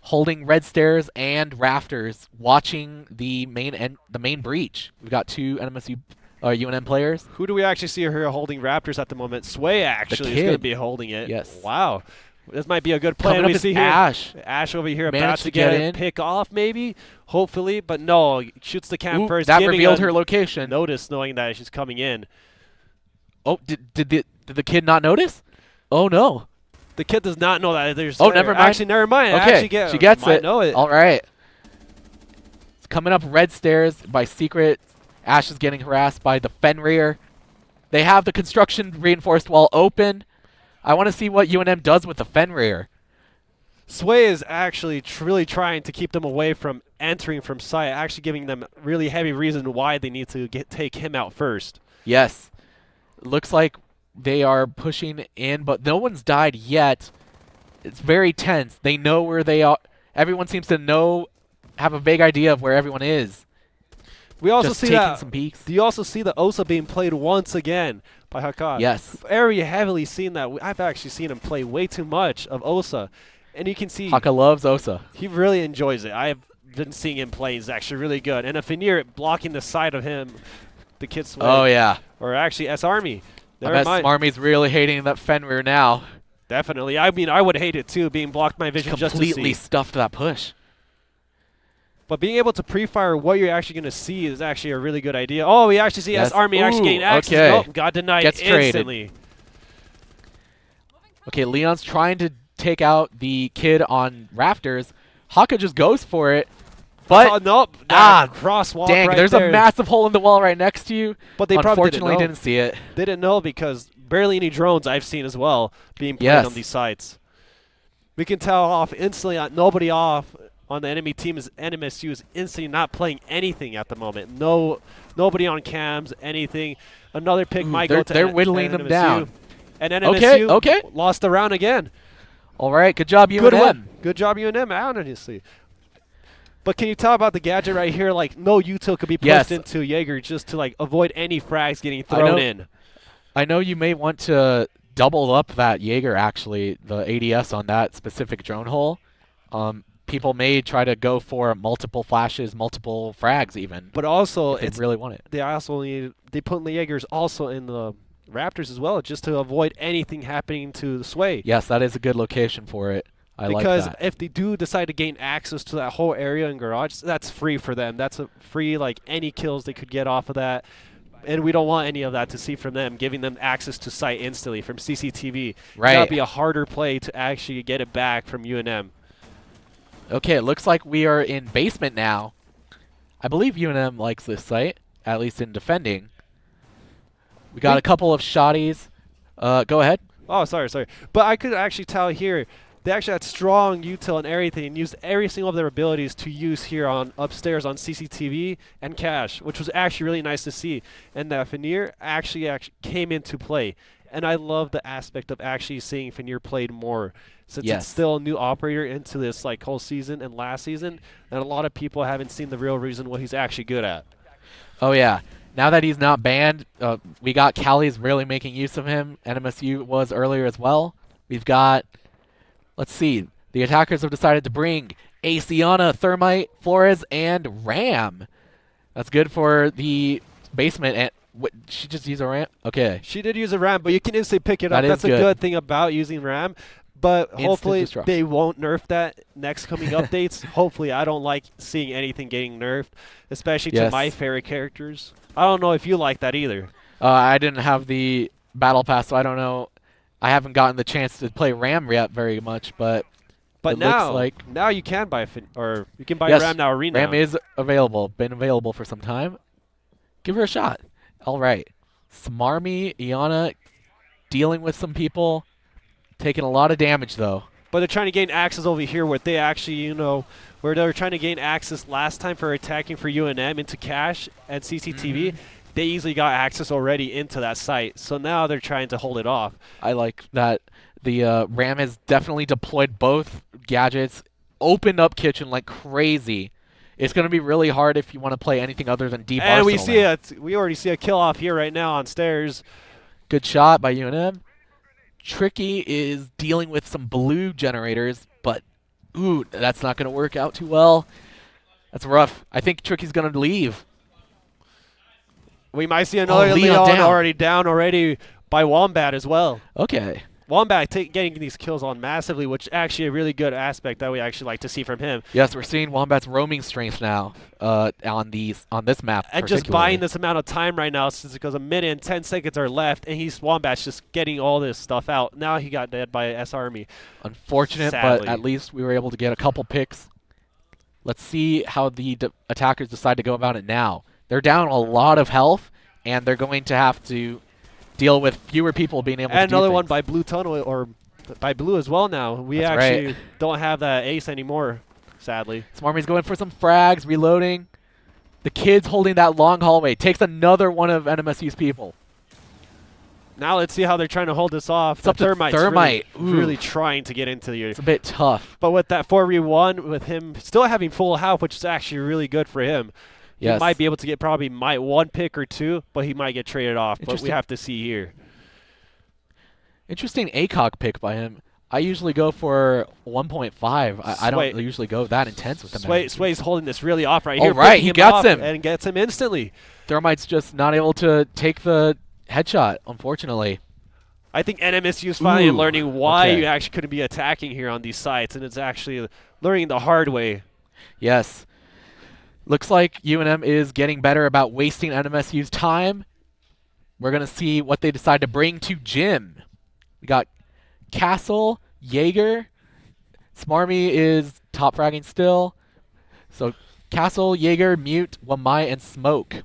Holding red stairs and rafters, watching the main breach. We've got two NMSU UNM players. Who do we actually see here holding Raptors at the moment? Sway actually is going to be holding it. Yes. Wow. This might be a good play. Coming We up see is here Ash. Ash over here Managed about to to get get in. pick off maybe, hopefully, but no, shoots the cam Ooh, first. that giving revealed a her location. notice knowing that she's coming in. Oh, did the kid not notice? Oh no. The kid does not know that there's. Oh, never mind. Actually, never mind. Okay, Actually she gets might it. know it. All right. It's coming up red stairs by secret. Ash is getting harassed by the Fenrir. They have the construction reinforced wall open. I want to see what UNM does with the Fenrir. Sway is actually really trying to keep them away from entering from site, actually giving them really heavy reason why they need to take him out first. Yes. Looks like they are pushing in, but no one's died yet. It's very tense. They know where they are. Everyone seems to have a vague idea of where everyone is. We also Just see taking that. some peeks. Do you also see the Osa being played once again by Hakan? Yes. Very heavily seen that. I've actually seen him play way too much of Osa. And you can see Haka loves Osa. he really enjoys it. I have been seeing him play. He's actually really good. And a Fenrir blocking the side of him, the kid Sway. Oh, yeah. Or actually S-Army. I bet Smarmy's really hating that Fenrir now. Definitely. I mean, I would hate it too, being blocked my vision just to Completely see. stuffed that push. But being able to pre-fire what you're actually going to see is actually a really good idea. Oh, we actually see S-Army actually gain access. Okay. Nope, got denied Gets traded. instantly. Okay, Leon's trying to take out the kid on rafters. Haka just goes for it. But nope. Crosswalk dang, right there's there. a massive hole in the wall right next to you. But they probably unfortunately didn't see it. They didn't know because barely any drones I've seen as well being played on these sites. We can tell off instantly. Nobody off on the enemy team is NMSU is instantly not playing anything at the moment. Nobody on cams, anything. Another pick might go to they're whittling them down. And NMSU okay. lost the round again. All right, good job, UNM. Good one. Good job, UNM, honestly. But can you tell about the gadget right here? Like, no util could be pushed into Jaeger just to, like, avoid any frags getting thrown in. I know you may want to double up that Jaeger, actually, the ADS on that specific drone hole. People may try to go for multiple flashes, multiple frags even. But also, if they really want it. They put the Jaegers also in the Raptors as well, just to avoid anything happening to the Sway. Yes, that is a good location for it. I like that. Because if they do decide to gain access to that whole area in garage, that's free for them. That's a free, like, any kills they could get off of that. And we don't want any of that to see from them, giving them access to site instantly from CCTV. Right. That would be a harder play to actually get it back from UNM. Okay, it looks like we are in basement now. I believe UNM likes this site, at least in defending. We got a couple of shotties. Go ahead. Oh, sorry. But I could actually tell here they actually had strong util and everything, and used every single of their abilities to use here on upstairs on CCTV and Cash, which was actually really nice to see. And that Veneer actually came into play. And I love the aspect of actually seeing Veneer played more, since Yes. it's still a new operator into this like whole season and last season, and a lot of people haven't seen the real reason what he's actually good at. Oh, yeah. Now that he's not banned, we got Cali's really making use of him. NMSU was earlier as well. We've got, let's see, the attackers have decided to bring Aciana, Thermite, Flores, and Ram. That's good for the basement. And she just used a Ram? Okay. She did use a RAM, but you can instantly pick it That up. is That's a good. good thing about using RAM. But Instant hopefully destruction. they won't nerf that next coming updates. Hopefully, I don't like seeing anything getting nerfed, especially to Yes. my favorite characters. I don't know if you like that either. I didn't have the battle pass, so I don't know. I haven't gotten the chance to play Ram yet very much, but But it looks now, like now you can buy or you can buy Yes, RAM now Arena. Ram is available. Been available for some time. Give her a shot. All right. Smarmy, Iana, dealing with some people. Taking a lot of damage, though. But they're trying to gain access over here, where they actually, where they were trying to gain access last time for attacking for UNM into Cash and CCTV. They easily got access already into that site. So now they're trying to hold it off. I like that the Ram has definitely deployed both gadgets, opened up kitchen like crazy. It's going to be really hard if you want to play anything other than deep And Arsenal we already see a kill off here right now on stairs. Good shot by UNM. Tricky is dealing with some blue generators, but ooh, that's not going to work out too well. That's rough. I think Tricky's going to leave. We might see another Leon Leon down. down already by Wombat as well. Okay. Wombat getting these kills on massively, which is actually a really good aspect that we actually like to see from him. Yes, we're seeing Wombat's roaming strength now on this map. And just particularly. buying this amount of time right now, since because a minute and 10 seconds are left, and Wombat's just getting all this stuff out. Now he got dead by S Army. Unfortunate, Sadly. but at least we were able to get a couple picks. Let's see how the attackers decide to go about it now. They're down a lot of health, and they're going to have to deal with fewer people being able to And do another one things. by Blue Tunnel, or by Blue as well now. We That's actually right. don't have that ace anymore, sadly. Smarmy's going for some frags, reloading. The kid's holding that long hallway. Takes another one of NMSU's people. Now let's see how they're trying to hold this off. It's up to Thermite's Thermite. Really, Ooh. really trying to get into the... It's a bit tough. But with that 4v1, with him still having full health, which is actually really good for him, Yes. he might be able to get might one pick or two, but he might get traded off. But we Interesting. have to see here. Interesting ACOG pick by him. I usually go for 1.5. I don't Sway- usually go that intense with the Sway's holding this really off right Oh, here. right, picking he him gets off him. and gets him instantly. Thermite's just not able to take the headshot, unfortunately. I think NMSU is finally Ooh, learning why okay. you actually couldn't be attacking here on these sites, and it's actually learning the hard way. Yes. Looks like UNM is getting better about wasting NMSU's time. We're going to see what they decide to bring to Gym. We got Castle, Jaeger. Smarmy is top fragging still. So Castle, Jaeger, Mute, Wamai, and Smoke.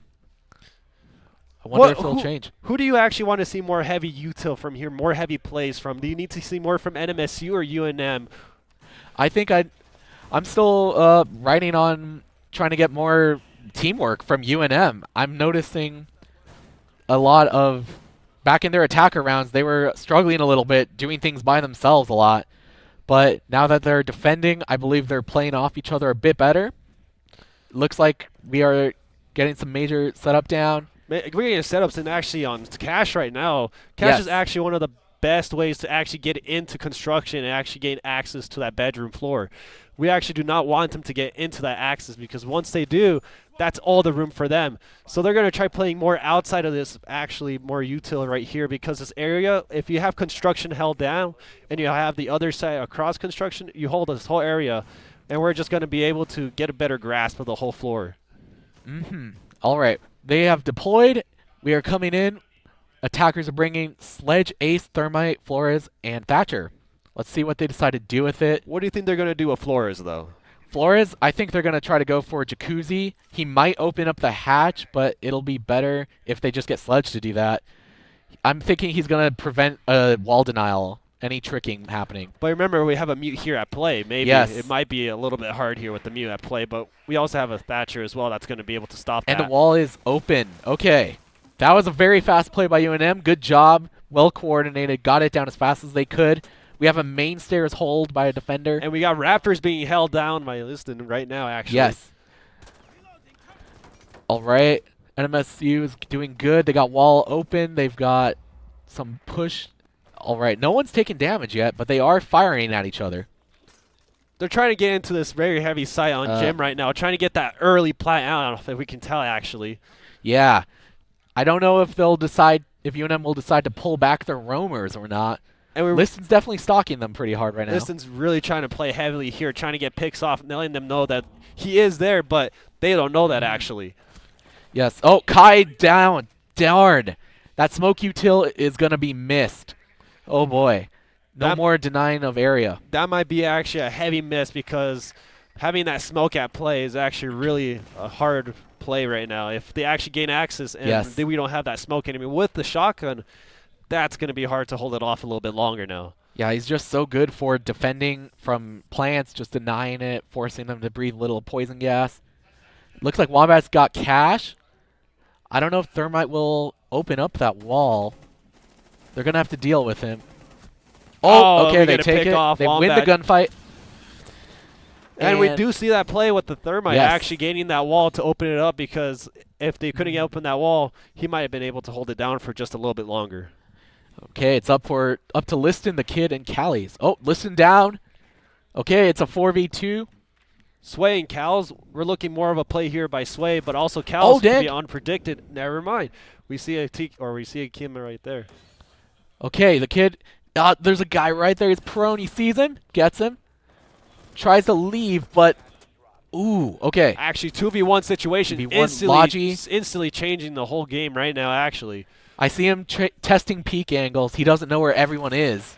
I wonder if they'll change. Who do you actually want to see more heavy util from here, more heavy plays from? Do you need to see more from NMSU or UNM? I think I'm still writing on trying to get more teamwork from UNM. I'm noticing a lot of back in their attacker rounds, they were struggling a little bit, doing things by themselves a lot. But now that they're defending, I believe they're playing off each other a bit better. Looks like we are getting some major setup down. We're getting setups and actually on Cash right now. Cash Yes. is actually one of the best ways to actually get into construction and actually gain access to that bedroom floor. We actually do not want them to get into that access, because once they do, that's all the room for them. So they're going to try playing more outside of this, actually more util right here, because this area, if you have construction held down and you have the other side across construction, you hold this whole area, and we're just going to be able to get a better grasp of the whole floor. All right. They have deployed. We are coming in. Attackers are bringing Sledge, Ace, Thermite, Flores, and Thatcher. Let's see what they decide to do with it. What do you think they're going to do with Flores, though? Flores, I think they're going to try to go for Jacuzzi. He might open up the hatch, but it'll be better if they just get Sledge to do that. I'm thinking he's going to prevent a wall denial, any tricking happening. But remember, we have a mute here at play. Maybe Yes. it might be a little bit hard here with the mute at play, but we also have a Thatcher as well that's going to be able to stop And that. the wall is open. Okay. That was a very fast play by UNM. Good job. Well coordinated. Got it down as fast as they could. We have a main stairs hold by a defender. And we got Raptors being held down by Liston right now, actually. Yes. All right. NMSU is doing good. They got wall open. They've got some push. All right. No one's taken damage yet, but they are firing at each other. They're trying to get into this very heavy site on Jim right now, trying to get that early plant out, if we can tell, actually. Yeah. I don't know if they'll decide, if UNM will decide to pull back their roamers or not. And Liston's definitely stalking them pretty hard right now. Liston's really trying to play heavily here, trying to get picks off, and letting them know that he is there, but they don't know that, actually. Yes. Oh, Kai down. Darn. That smoke util is going to be missed. Oh, boy. No more denying of area. That might be actually a heavy miss because having that smoke at play is actually really a hard play right now. If they actually gain access and then we don't have that smoke anymore with the shotgun, that's going to be hard to hold it off a little bit longer now. Yeah, he's just so good for defending from plants, just denying it, forcing them to breathe little poison gas. Looks like Wombat's got cash. I don't know if Thermite will open up that wall. They're going to have to deal with him. Oh, okay, they take it. They win the gunfight. And we do see that play with the Thermite Yes. actually gaining that wall to open it up, because if they couldn't open that wall, he might have been able to hold it down for just a little bit longer. Okay, it's up to Liston, the kid, and Callies. Oh, Liston down. Okay, it's a 4v2. Sway and Cals, we're looking more of a play here by Sway, but also Cals can be unpredicted. Never mind. We see a Kim right there. Okay, the kid, there's a guy right there. He's prone. He sees him, gets him, tries to leave, but ooh, okay. Actually, 2v1 situation. 2v1 instantly changing the whole game right now, actually. I see him testing peek angles. He doesn't know where everyone is.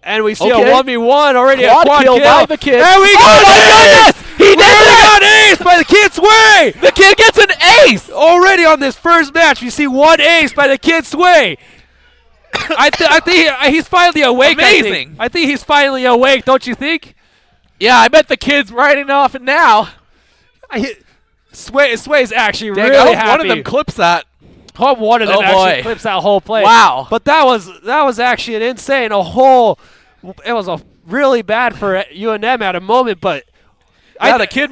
And we see a 1v1 already. Quad a quad kill by the kid. And we got goodness! He got ace by the kid Sway! The kid gets an ace! Already on this first match, we see one ace by the kid Sway. I think he's finally awake. Amazing. I think he's finally awake, don't you think? Yeah, I bet the kid's riding off it now. Sway's actually Dang, really happy. One of them clips that. One of them actually clips that whole play. Wow. But that was actually an insane. It was a really bad for UNM at a moment, but yeah, the kid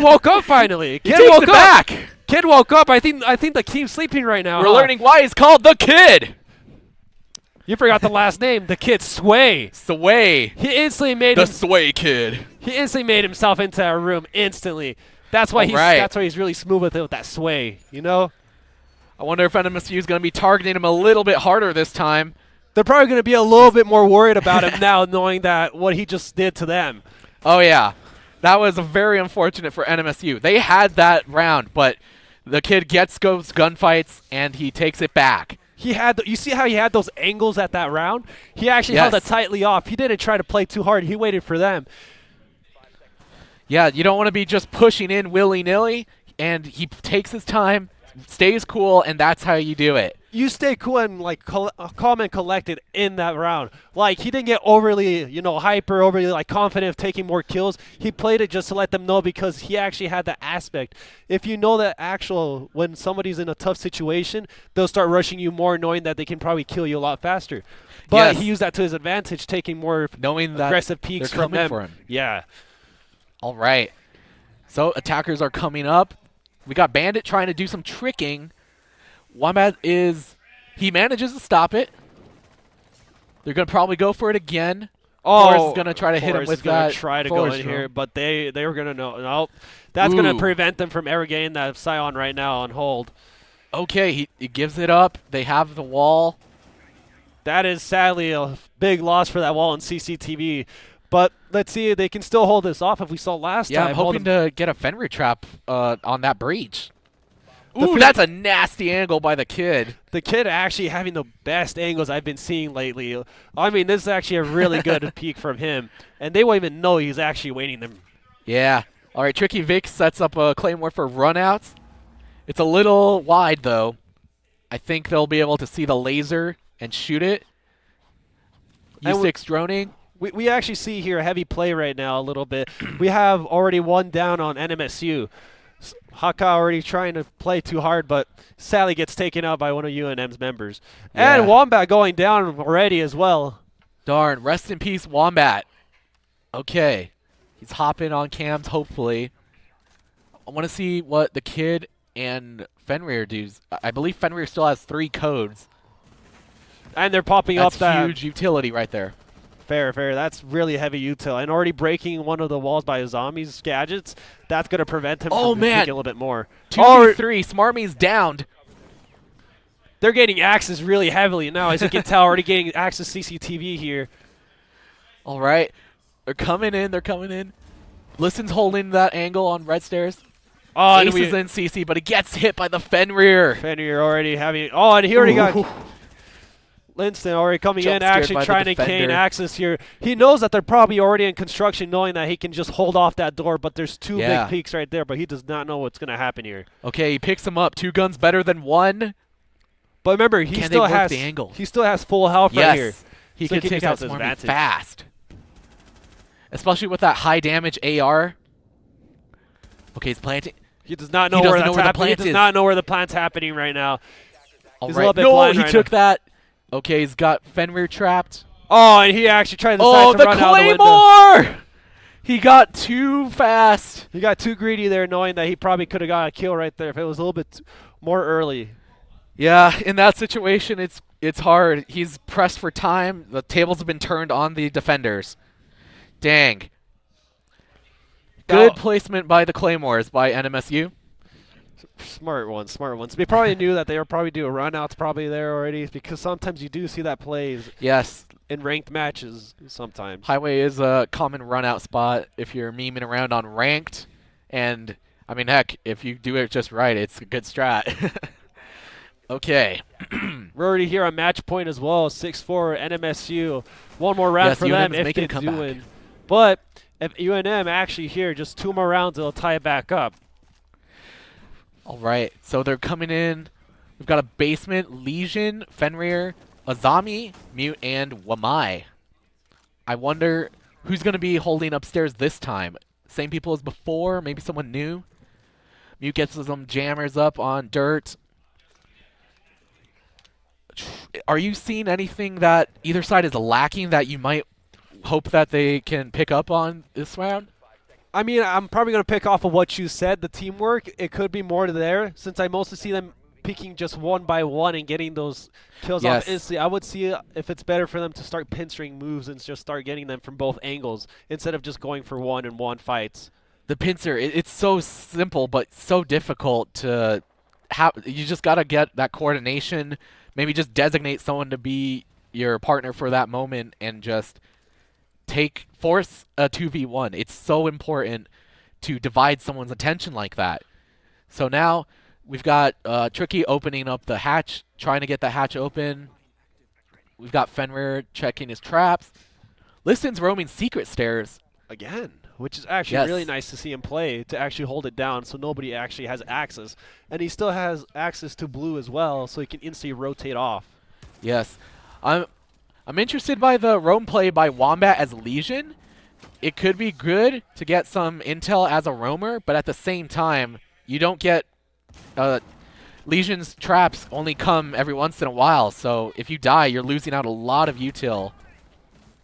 woke up finally. Kid woke up. Kid woke up. I think the team's sleeping right now. We're learning why he's called the kid. You forgot the last name. The kid Sway. Sway. He instantly made the Sway kid. He instantly made himself into a room instantly. That's why he's really smooth with that Sway, you know? I wonder if NMSU is going to be targeting him a little bit harder this time. They're probably going to be a little bit more worried about him now, knowing that what he just did to them. Oh, yeah. That was very unfortunate for NMSU. They had that round, but the kid goes gunfights, and he takes it back. You see how he had those angles at that round? He actually held it tightly off. He didn't try to play too hard. He waited for them. Yeah, you don't want to be just pushing in willy-nilly, and he takes his time, stays cool, and that's how you do it. You stay cool and calm and collected in that round. Like, he didn't get overly, overly confident of taking more kills. He played it just to let them know, because he actually had that aspect. If you know that when somebody's in a tough situation, they'll start rushing you more, knowing that they can probably kill you a lot faster. But he used that to his advantage, taking more aggressive peeks from them. For him. Yeah. All right. So attackers are coming up. We got Bandit trying to do some tricking. Wombat he manages to stop it. They're going to probably go for it again. Forrest is going to try to hit him with that. Try to go in here, but they were going to know. Nope. That's going to prevent them from ever getting that Scion right now on hold. Okay, he gives it up. They have the wall. That is sadly a big loss for that wall in CCTV. But let's see, they can still hold this off if we saw last time. Yeah, I'm hoping to get a Fenrir trap on that breach. Ooh, that's a nasty angle by the kid. The kid actually having the best angles I've been seeing lately. I mean, this is actually a really good peek from him. And they won't even know he's actually waiting them. Yeah. All right, Tricky Vic sets up a Claymore for runouts. It's a little wide, though. I think they'll be able to see the laser and shoot it. And U6 droning. we actually see here a heavy play right now a little bit. We have already one down on NMSU. Haka already trying to play too hard, but sadly gets taken out by one of UNM's members. Yeah. And Wombat going down already as well. Darn. Rest in peace, Wombat. Okay. He's hopping on cams, hopefully. I want to see what the kid and Fenrir do. I believe Fenrir still has 3 codes. And they're popping That's up that. huge utility right there. Fair. That's really heavy util. And already breaking one of the walls by Azami's gadgets, that's going to prevent him from man. taking a little bit more. 2v3. Smarmy's downed. They're getting axes really heavily now, as you can tell, already getting axes CCTV here. All right. They're coming in. Listen's holding that angle on red stairs. Oh, Ace is in CC, but he gets hit by the Fenrir. Fenrir already having. Oh, and he already got. Linston already coming Jump in, scared actually by the trying to gain defender. access here. He knows that they're probably already in construction, knowing that he can just hold off that door, but there's 2 Yeah. big peaks right there, but he does not know what's going to happen here. Okay, he picks him up. 2 guns better than 1. But remember, he Can they still work has the angle? he still has full health Yes. right here. He So can he can take use out that to his Smarmy advantage. fast. Especially with that high damage AR. Okay, he's planting. He does not know He where doesn't that's know where the happening. He plant does is. not know where the plant's happening right now. All He's a right. little bit No, blind he right took that. Okay, he's got Fenrir trapped. Oh, and he actually tried to Oh, decide the to run out the window. Claymore! He got too fast. He got too greedy there, knowing that he probably could have got a kill right there if it was a little bit more early. Yeah, in that situation, it's hard. He's pressed for time. The tables have been turned on the defenders. Dang. Good Now- placement by the Claymores by NMSU. Smart ones. They probably knew that they were probably doing runouts probably there already, because sometimes you do see that plays Yes, in ranked matches sometimes. Highway is a common run-out spot if you're memeing around on ranked. And, I mean, heck, if you do it just right, it's a good strat. Okay. We're already here on match point as well, 6-4 NMSU. One more round Yes, for them UNM is if making they a comeback. do win. But if UNM actually here, just 2 more rounds, it'll tie it back up. All right, so they're coming in. We've got a basement, Legion, Fenrir, Azami, Mute, and Wamai. I wonder who's going to be holding upstairs this time. Same people as before, maybe someone new. Mute gets some jammers up on dirt. Are you seeing anything that either side is lacking that you might hope that they can pick up on this round? I mean, I'm probably going to pick off of what you said, the teamwork. It could be more to there, since I mostly see them picking just one by one and getting those kills Yes. off instantly. I would see if it's better for them to start pinstring moves and just start getting them from both angles instead of just going for one-and-one fights. The pincer, it's so simple but so difficult to have. You just got to get that coordination. Maybe just designate someone to be your partner for that moment and just force a 2v1. It's so important to divide someone's attention like that. So now we've got Tricky opening up the hatch, trying to get the hatch open. We've got Fenrir checking his traps. Listen's roaming secret stairs. Again, which is actually Yes. really nice to see him play, to actually hold it down so nobody actually has access. And he still has access to blue as well, so he can instantly rotate off. Yes. I'm interested by the roam play by Wombat as Legion. It could be good to get some intel as a roamer, but at the same time, you don't get Legion's traps only come every once in a while, so if you die, you're losing out a lot of util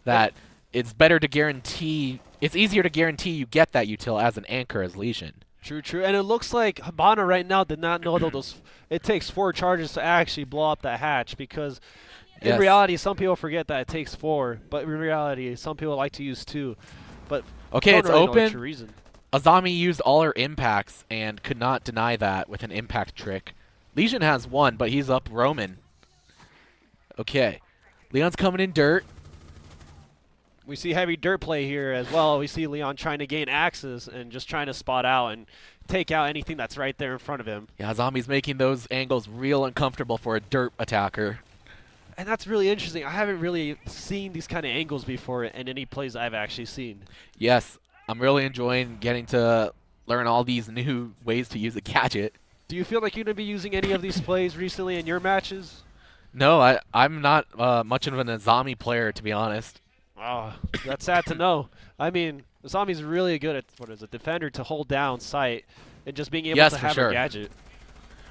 that it's better to guarantee. It's easier to guarantee you get that util as an anchor as Legion. True. And it looks like Habana right now did not know that those. It takes 4 charges to actually blow up that hatch, because in Yes. reality, some people forget that it takes 4, but in reality, some people like to use 2. But Okay, don't it's really know the open. true reason. Azami used all her impacts and could not deny that with an impact trick. Legion has 1, but he's up roaming. Okay. Leon's coming in dirt. We see heavy dirt play here as well. We see Leon trying to gain access and just trying to spot out and take out anything that's right there in front of him. Yeah, Azami's making those angles real uncomfortable for a dirt attacker. And that's really interesting. I haven't really seen these kind of angles before in any plays I've actually seen. Yes, I'm really enjoying getting to learn all these new ways to use a gadget. Do you feel like you're going to be using any of these plays recently in your matches? No, I'm not much of an Azami player, to be honest. Oh, that's sad to know. I mean, Zami's really good at, what is it, defender to hold down sight and just being able Yes, to for have sure. a gadget.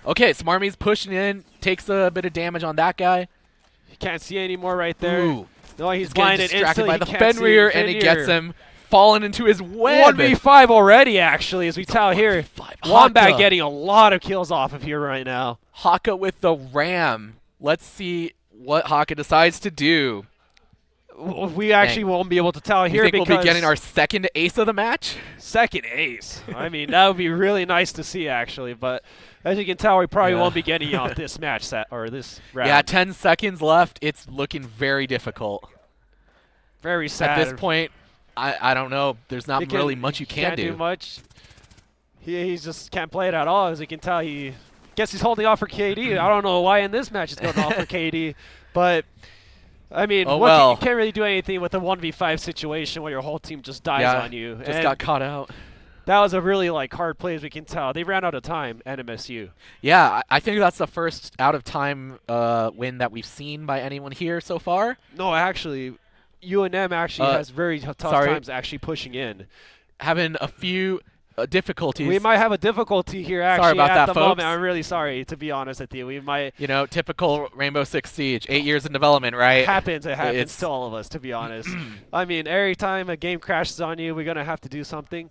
Okay, Smarmy's pushing in, takes a bit of damage on that guy. He can't see anymore right there. Ooh. No, he's He's getting blinded distracted instantly. by He the can't see Fenrir, and he gets Fenrir. him falling into his web. 1v5 already, actually, as we tell here. 1v5. Wombat Haka. getting a lot of kills off of here right now. Haka with the ram. Let's see what Haka decides to do. We actually won't be able to tell You here think because we'll be getting our second ace of the match? second ace. I mean, that would be really nice to see, actually. But as you can tell, we probably Yeah. won't be getting off this match set or this round. Yeah, 10 seconds left. It's looking very difficult. Very sad. At this point, I don't know. There's not He really much you can can't do much. He just can't play it at all. As you can tell, he guess he's holding off for KD. I don't know why in this match he's going off for KD, but I mean, Oh, you well. can't really do anything with a 1v5 situation where your whole team just dies Yeah, on you. Just And got caught out. that was a really hard play, as we can tell. They ran out of time, NMSU. Yeah, I think that's the first out-of-time win that we've seen by anyone here so far. No, actually, UNM actually has very tough sorry. times actually pushing in. Having a few difficulties. We might have a difficulty here actually Sorry about at that, the folks. moment. I'm really sorry, to be honest with you. We might You know, typical Rainbow Six Siege. 8 years in development, right? It happens It's- to all of us, to be honest. I mean, every time a game crashes on you, we're going to have to do something.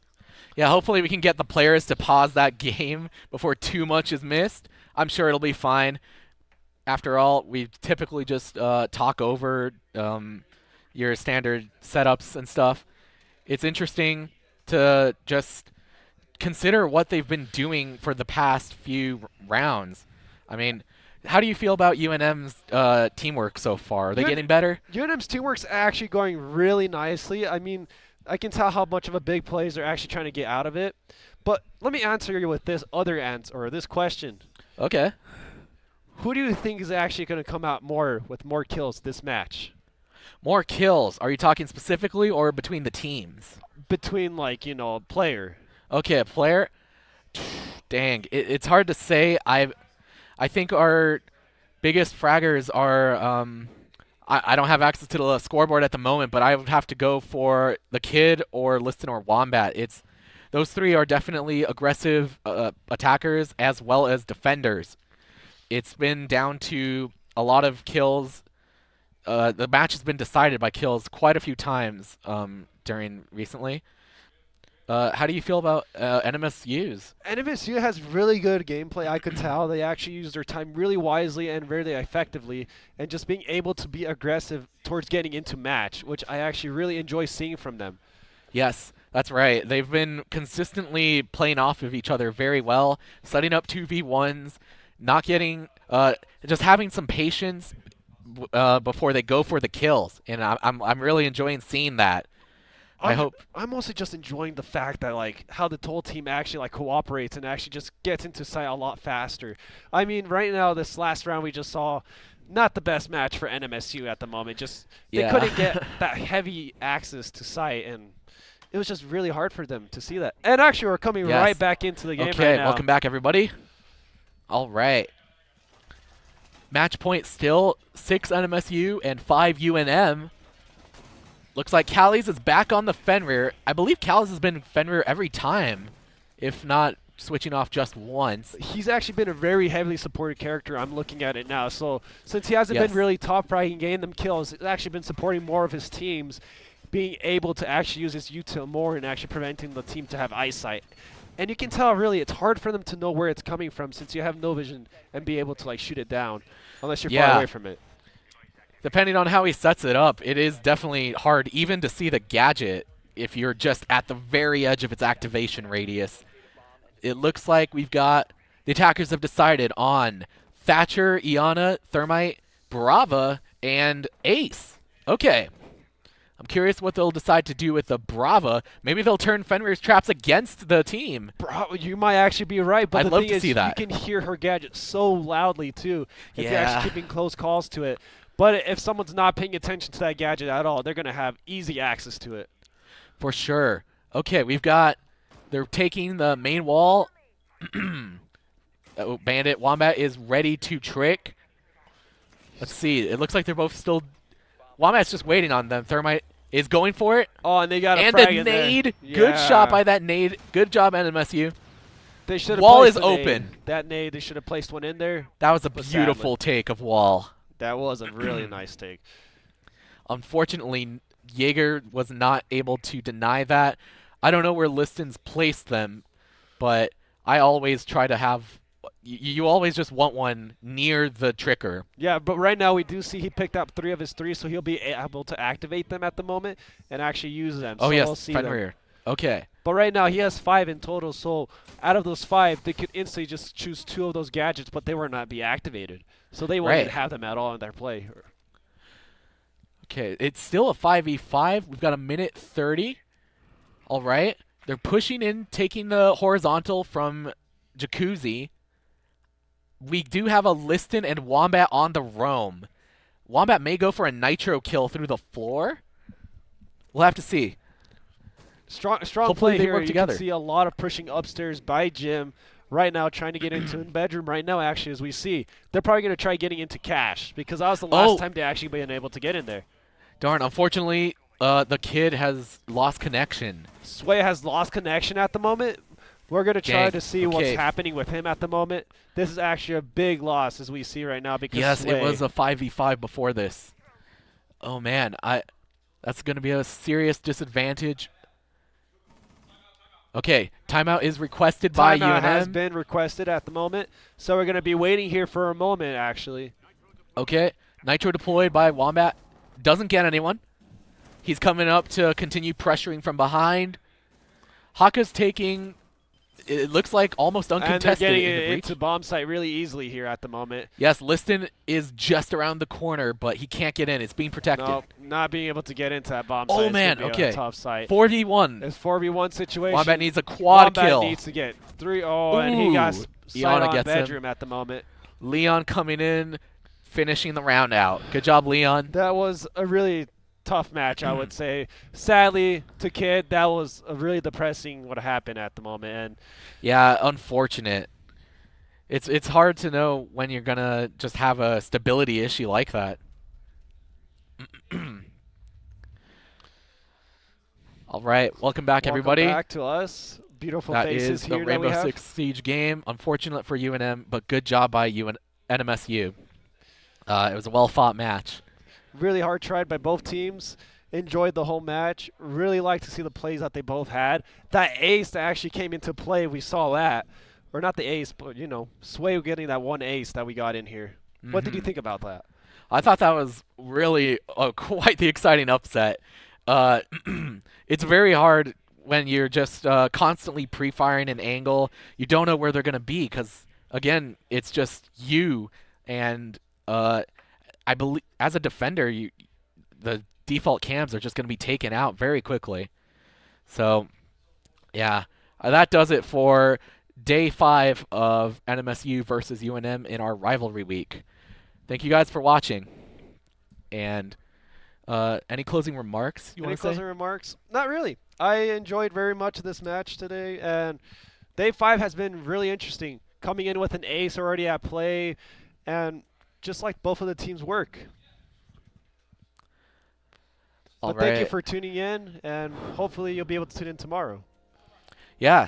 Yeah, hopefully we can get the players to pause that game before too much is missed. I'm sure it'll be fine. After all, we typically just talk over your standard setups and stuff. It's interesting to just consider what they've been doing for the past few rounds. I mean, how do you feel about UNM's teamwork so far? Are they getting better? UNM's teamwork's actually going really nicely. I mean, I can tell how much of a big plays they're actually trying to get out of it. But let me answer you with this other answer, or this question. Okay. Who do you think is actually going to come out with more kills this match? More kills. Are you talking specifically or between the teams? Between, a player. Okay, a player. Dang, it's hard to say. I think our biggest fraggers are. I don't have access to the scoreboard at the moment, but I would have to go for the Kid or Liston or Wombat. Those three are definitely aggressive attackers as well as defenders. It's been down to a lot of kills. The match has been decided by kills quite a few times during recently. How do you feel about NMSU's? NMSU has really good gameplay, I could tell. They actually use their time really wisely and really effectively, and just being able to be aggressive towards getting into match, which I actually really enjoy seeing from them. Yes, that's right. They've been consistently playing off of each other very well, setting up 2v1s, not getting, just having some patience before they go for the kills, and I'm really enjoying seeing that. I'm mostly just enjoying the fact that how the whole team actually cooperates and actually just gets into sight a lot faster. I mean, right now this last round we just saw, not the best match for NMSU at the moment. They couldn't get that heavy access to sight, and it was just really hard for them to see that. And actually, we're coming right back into the game right now. Okay, welcome back, everybody. All right. Match point still 6 NMSU and 5 UNM. Looks like Callies is back on the Fenrir. I believe Callies has been Fenrir every time, if not switching off just once. He's actually been a very heavily supported character. I'm looking at it now. So since he hasn't been really top frag getting them kills, he's actually been supporting more of his teams, being able to actually use his util more and actually preventing the team to have eyesight. And you can tell, really, it's hard for them to know where it's coming from since you have no vision and be able to shoot it down unless you're far away from it. Depending on how he sets it up, it is definitely hard even to see the gadget if you're just at the very edge of its activation radius. It looks like we've got the attackers have decided on Thatcher, Iana, Thermite, Brava, and Ace. Okay. I'm curious what they'll decide to do with the Brava. Maybe they'll turn Fenrir's traps against the team. You might actually be right, but I'd the love thing to is, see that. you can hear her gadget so loudly, too, if you're Yeah. actually keeping close calls to it. But if someone's not paying attention to that gadget at all, they're going to have easy access to it. For sure. Okay, they're taking the main wall. Bandit. Wombat is ready to trick. Let's see. It looks like they're both still. Wombat's just waiting on them. Thermite is going for it. Oh, and they got a And the frag in there. nade. Good shot Yeah. by that nade. Good job, NMSU. They should have Wall placed is the nade. open. That nade, they should have placed one in there. That was a But beautiful take of Wall. That was a really nice take. Unfortunately, Jaeger was not able to deny that. I don't know where Liston's placed them, but I always try to have. You always just want one near the tricker. Yeah, but right now we do see he picked up 3 of his 3, so he'll be able to activate them at the moment and actually use them. Oh, so yes, we'll see front them. rear. Okay. But right now he has 5 in total, so out of those 5, they could instantly just choose 2 of those gadgets, but they will not be activated. So they won't Right. even have them at all in their play. Okay, it's still a 5v5. We've got a minute 30. All right. They're pushing in, taking the horizontal from Jacuzzi. We do have a Liston and Wombat on the roam. Wombat may go for a nitro kill through the floor. We'll have to see. Strong Hopefully play they here. work You together. can see a lot of pushing upstairs by Jim right now, trying to get into the bedroom right now, actually, as we see. They're probably going to try getting into Cash because that was the last time they actually been able to get in there. Darn, unfortunately, the kid has lost connection. Sway has lost connection at the moment. We're going to try Dang. to see what's Okay. happening with him at the moment. This is actually a big loss, as we see right now, because Yes, Sway, it was a 5v5 before this. Oh, man. That's going to be a serious disadvantage. Okay, timeout is requested by timeout has UNM. been requested at the moment, so we're going to be waiting here for a moment, actually. Okay, Nitro deployed by Wombat. Doesn't get anyone. He's coming up to continue pressuring from behind. Haka's taking, it looks like, almost And they're uncontested getting in the it breach. into bomb site really easily here at the moment. Yes, Liston is just around the corner, but he can't get in. It's being protected. Nope, not being able to get into that bomb Oh, site. is man, gonna be okay. a tough site. 4v1. It's 4v1 situation. Wombat needs a quad Wombat kill. needs to get 3. Oh, and he got Ooh, sight Iana on gets him. bedroom at the moment. Leon coming in, finishing the round out. Good job, Leon. That was a really tough match, I would say. Sadly, to Kid, that was a really depressing what happened at the moment. And Yeah, unfortunate. It's hard to know when you're gonna just have a stability issue like that. All right, welcome back, welcome everybody. back to us. Beautiful That faces is the here that we Rainbow have. Six Siege game. Unfortunate for UNM, but good job by NMSU. It was a well-fought match. Really hard tried by both teams. Enjoyed the whole match. Really like to see the plays that they both had. That ace that actually came into play, we saw that. Or not the ace, but, you know, Sway getting that one ace that we got in here. What did you think about that? I thought that was really quite the exciting upset. It's very hard when you're just constantly pre-firing an angle. You don't know where they're going to be because, again, it's just you. And I believe as a defender, the default cams are just going to be taken out very quickly. So, yeah, that does it for Day 5 of NMSU versus UNM in our rivalry week. Thank you guys for watching. And any closing remarks you Any want to say? closing remarks? Not really. I enjoyed very much this match today, and Day 5 has been really interesting. Coming in with an ace already at play, and just like both of the teams work. All But thank you right. for tuning in, and hopefully you'll be able to tune in tomorrow. Yeah,